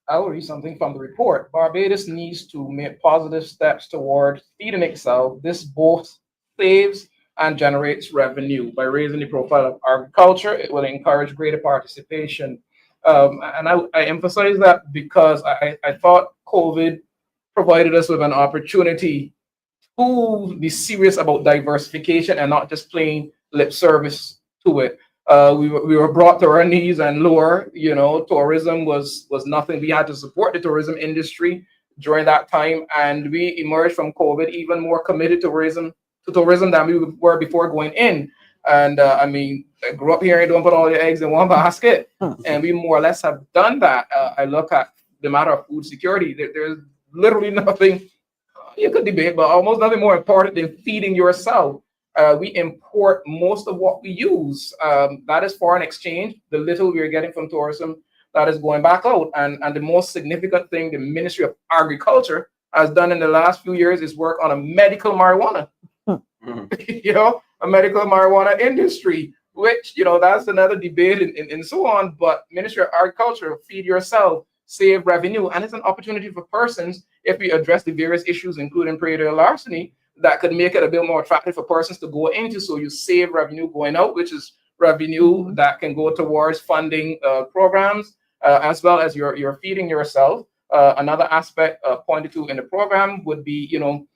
I will read something from the report. Barbados needs to make positive steps toward feeding itself. This both saves and generates revenue. By raising the profile of agriculture, it will encourage greater participation. And I emphasize that because I thought COVID provided us with an opportunity to be serious about diversification and not just plain lip service to it. We were brought to our knees and lower. You know, tourism was nothing. We had to support the tourism industry during that time, and we emerged from COVID even more committed to tourism than we were before going in. And I mean, I grew up here and don't put all your eggs in one basket, and we more or less have done that. I look at the matter of food security. There's literally nothing you could debate, but almost nothing more important than feeding yourself. We import most of what we use. That is foreign exchange. The little we are getting from tourism, that is going back out. And the most significant thing the Ministry of Agriculture has done in the last few years is work on a medical marijuana. You know, a medical marijuana industry, which, you know, that's another debate and so on. But Ministry of Agriculture, feed yourself, save revenue. And it's an opportunity for persons, if we address the various issues, including predatory larceny, that could make it a bit more attractive for persons to go into. So you save revenue going out, which is revenue that can go towards funding programs, as well as you're feeding yourself. Another aspect pointed to in the program would be, you know,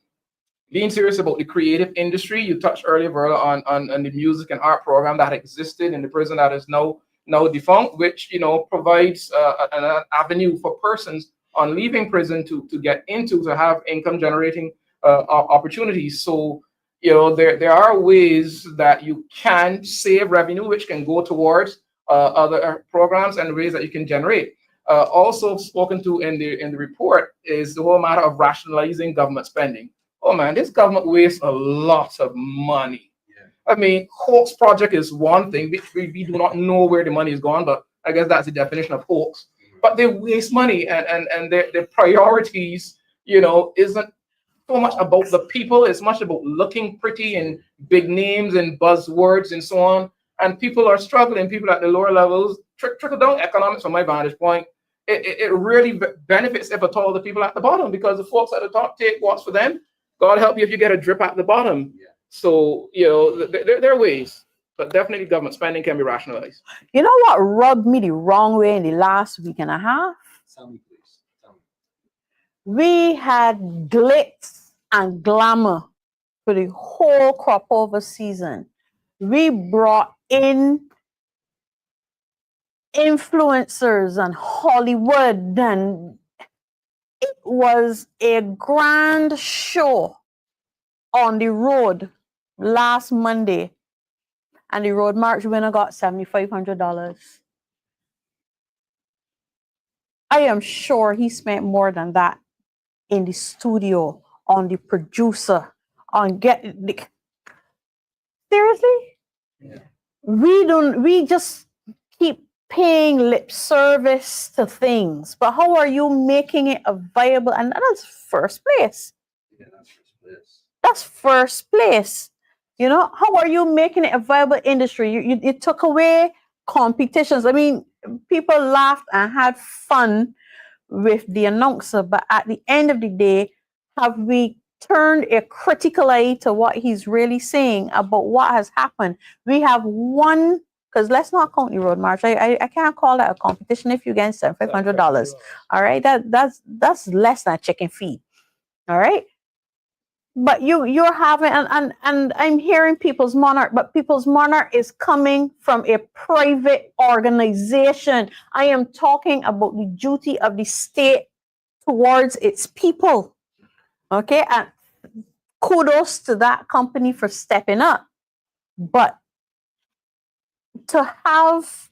being serious about the creative industry. You touched earlier, Verla, on the music and art program that existed in the prison that is now defunct, which, you know, provides an avenue for persons on leaving prison to get into, to have income generating opportunities. So, you know, there are ways that you can save revenue, which can go towards other programs, and ways that you can generate. Also spoken to in the report is the whole matter of rationalizing government spending. Oh man, this government wastes a lot of money. Yeah. I mean, hoax project is one thing. We do not know where the money is gone, but I guess that's the definition of hoax. But they waste money, and their priorities, you know, isn't so much about the people. It's much about looking pretty and big names and buzzwords and so on. And people are struggling. People at the lower levels, trickle down economics from my vantage point, it really benefits, if at all, the people at the bottom, because the folks at the top take what's for them. God help you if you get a drip at the bottom. Yeah. So, you know, there are ways, but definitely government spending can be rationalized. You know what rubbed me the wrong way in the last week and a half? Tell me, please. Tell me. We had glitz and glamour for the whole crop over season. We brought in influencers and Hollywood, and it was a grand show on the road last Monday, and the road march winner got $7,500. I am sure he spent more than that in the studio, on the producer, on seriously? Yeah. We just keep paying lip service to things, but how are you making it a viable? And that's first place. Yeah, that's first place. That's first place. You know, how are you making it a viable industry? You took away competitions. I mean, people laughed and had fun with the announcer, but at the end of the day, have we turned a critical eye to what he's really saying about what has happened? We have one, because let's not count the road march. I can't call that a competition if you get $7,500. All right, that's less than a chicken feed. All right. But you're having, and I'm hearing People's Monarch, but People's Monarch is coming from a private organization. I am talking about the duty of the state towards its people. Okay, and kudos to that company for stepping up. But to have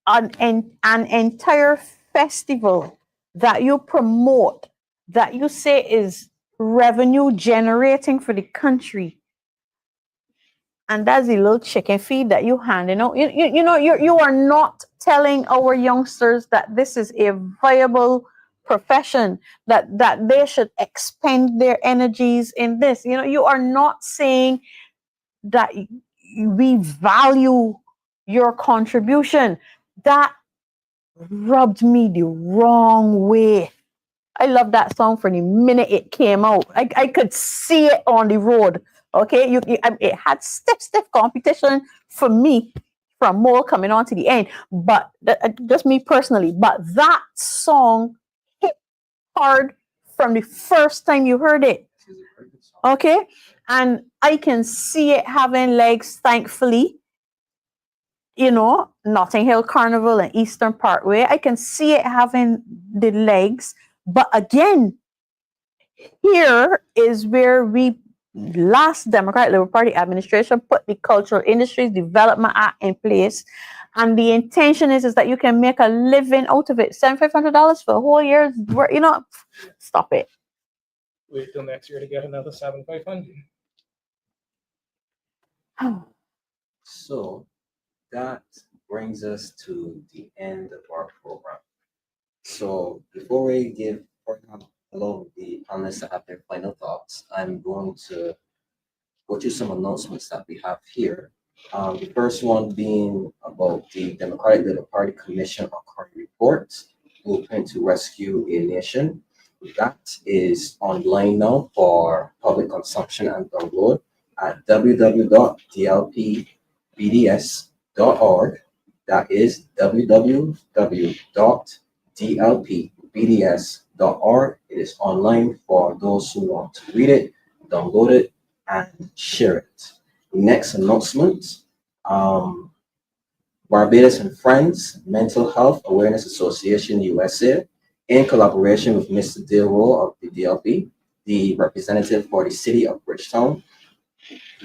an entire festival that you promote, that you say is revenue generating for the country, and that's the little chicken feed that you handing out. You know, you are not telling our youngsters that this is a viable profession, that they should expend their energies in this. You know, you are not saying that we value your contribution. That rubbed me the wrong way. I love that song from the minute it came out. I could see it on the road. Okay, it had stiff competition for me from Mole coming on to the end, but just me personally. But that song hit hard from the first time you heard it. Okay, and I can see it having legs, thankfully. you know, Notting Hill Carnival and Eastern Parkway. I can see it having the legs. But again, here is where we last Democratic Labour Party administration put the Cultural Industries Development Act in place. And the intention is that you can make a living out of it. $7,500 for a whole year's work, you know, stop it. Wait till next year to get another 7,500. So that brings us to the end of our program. So before we allow the panelists to have their final thoughts, I'm going to go through some announcements that we have here. The first one being about the Democratic Labour Party Commission on Current Reports, Blueprint to Rescue a Nation. That is online now for public consumption and download at www.dlpbds.org. That is www.dlpbds.org. It is online for those who want to read it, download it, and share it. Next announcement, Barbados and Friends Mental Health Awareness Association USA, in collaboration with Mr. Dilro of the DLP, the representative for the city of Bridgetown.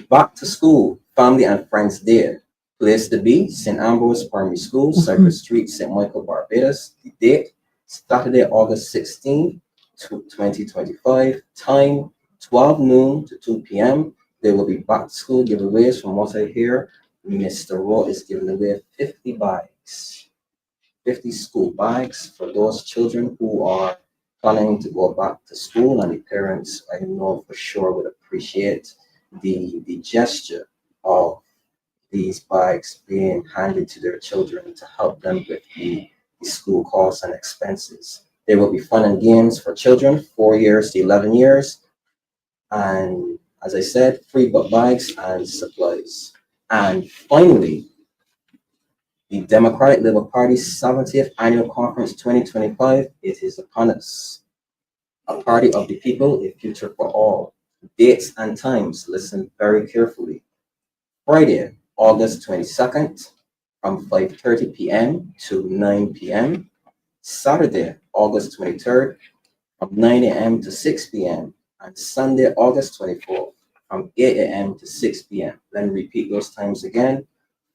Back to School Family and Friends Day. Place to be, St. Ambrose Primary School, Cypress Street, St. Michael, Barbados. The date, Saturday, August 16th, 2025. Time, 12 noon to 2 p.m. There will be back to school giveaways. From what I hear, Mr. Rowe is giving away 50 bags, 50 school bags for those children who are planning to go back to school, and the parents, I know for sure, would appreciate the gesture of these bags being handed to their children to help them with the school costs and expenses. There will be fun and games for children 4 years to 11 years. And as I said, free book bags and supplies. And finally, the Democratic Labour Party's 70th Annual Conference 2025, it is upon us. A party of the people, a future for all. Dates and times, listen very carefully. Friday, August 22nd, from 5:30 p.m. to 9 p.m. Saturday, August 23rd, from 9 a.m. to 6 p.m. And Sunday, August 24th, from 8 a.m. to 6 p.m. Let me repeat those times again.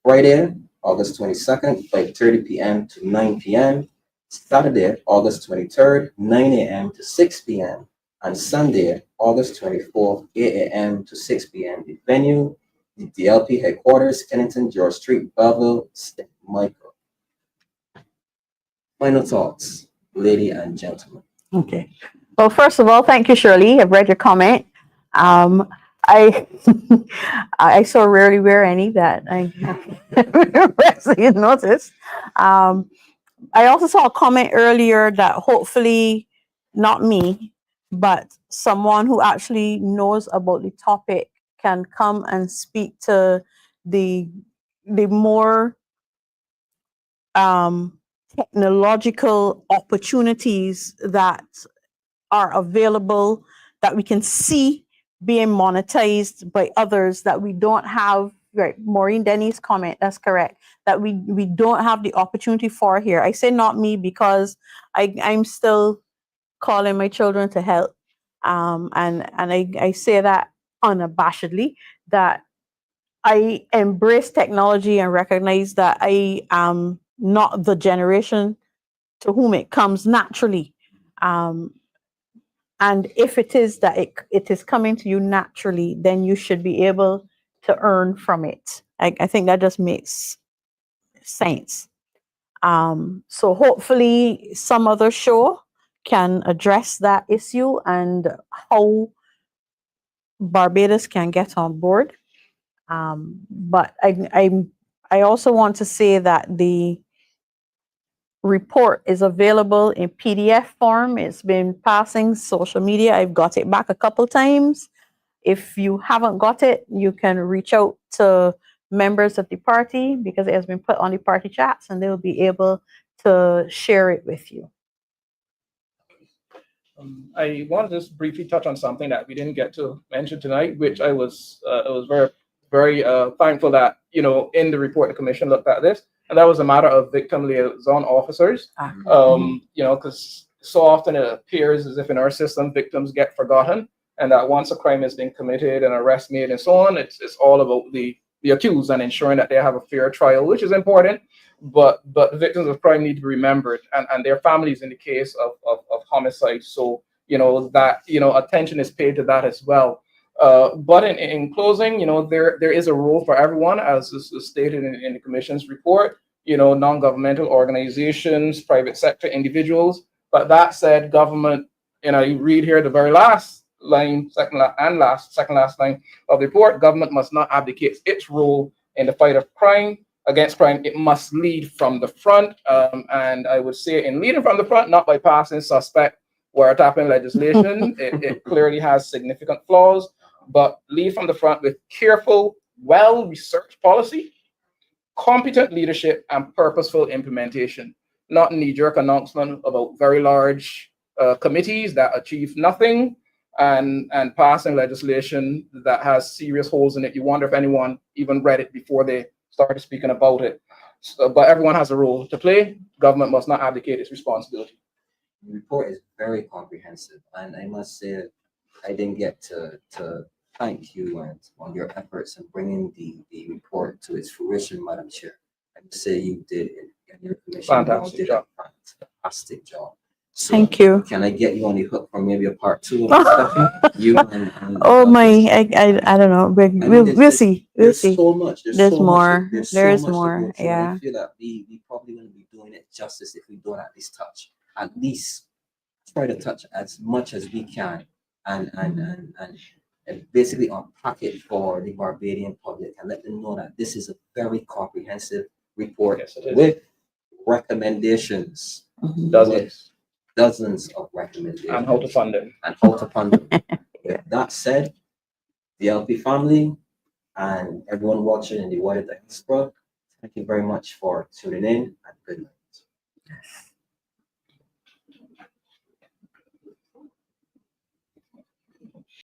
Friday, August 22nd, 5:30 p.m. to 9 p.m. Saturday, August 23rd, 9 a.m. to 6 p.m. And Sunday, August 24th, 8 a.m. to 6 p.m. The venue, the DLP headquarters, Kennington, George Street, Belleville, St. Michael. Final thoughts, lady and gentlemen. Okay. Well, first of all, thank you, Shirley. I've read your comment. I I so rarely wear any that I you noticed. I also saw a comment earlier that hopefully not me, but someone who actually knows about the topic can come and speak to the more technological opportunities that are available, that we can see being monetized by others that we don't have. Right, Maureen Denny's comment, that's correct, that we don't have the opportunity for here. I say not me because I'm still calling my children to help, and I say that unabashedly, that I embrace technology and recognize that I am not the generation to whom it comes naturally. And if it is that it is coming to you naturally, then you should be able to earn from it. I think that just makes sense. So hopefully some other show can address that issue and how Barbados can get on board. But I also want to say that the report is available in PDF form. It's been passing social media. I've got it back a couple times. If you haven't got it, you can reach out to members of the party because it has been put on the party chats and they'll be able to share it with you. I want to just briefly touch on something that we didn't get to mention tonight, which I was very very thankful that, you know, in the report, the commission looked at this, and that was a matter of victim liaison officers. You know, because so often it appears as if in our system, victims get forgotten, and that once a crime has been committed and arrest made and so on, it's all about the accused and ensuring that they have a fair trial, which is important. But victims of crime need to be remembered, and their families in the case of homicide. So, you know, that, you know, attention is paid to that as well. But in closing, you know, there is a role for everyone, as is stated in the commission's report, you know, non-governmental organizations, private sector individuals. But that said, government, you know, you read here the very last line, second last line of the report, government must not abdicate its role in the fight of crime, against crime. It must lead from the front. And I would say in leading from the front, not by passing suspect wiretapping legislation. It clearly has significant flaws, but lead from the front with careful, well-researched policy, competent leadership, and purposeful implementation. Not knee-jerk announcement about very large committees that achieve nothing, and passing legislation that has serious holes in it. You wonder if anyone even read it before they started speaking about it. So, but everyone has a role to play. Government must not abdicate its responsibility. The report is very comprehensive, and I must say I didn't get to thank you and on your efforts in bringing the report to its fruition, Madam Chair. I must say you did in your commission. Fantastic job. Fantastic job. So Thank you. can I get you on the hook for maybe a part 2 of this? You and Oh my, I don't know. We'll see. We'll There's see. so much. There's so more. Much, there's There so is much to more, go through, and yeah. I feel that we probably wouldn't be doing it justice if we don't at least touch. At least try to touch as much as we can and basically unpack it for the Barbadian public and let them know that this is a very comprehensive report. Yes, it is. With recommendations. Dozens of recommendations. And how to fund it. And how to fund them. With that said, the LP family and everyone watching in the wider diaspora, thank you very much for tuning in, and good night.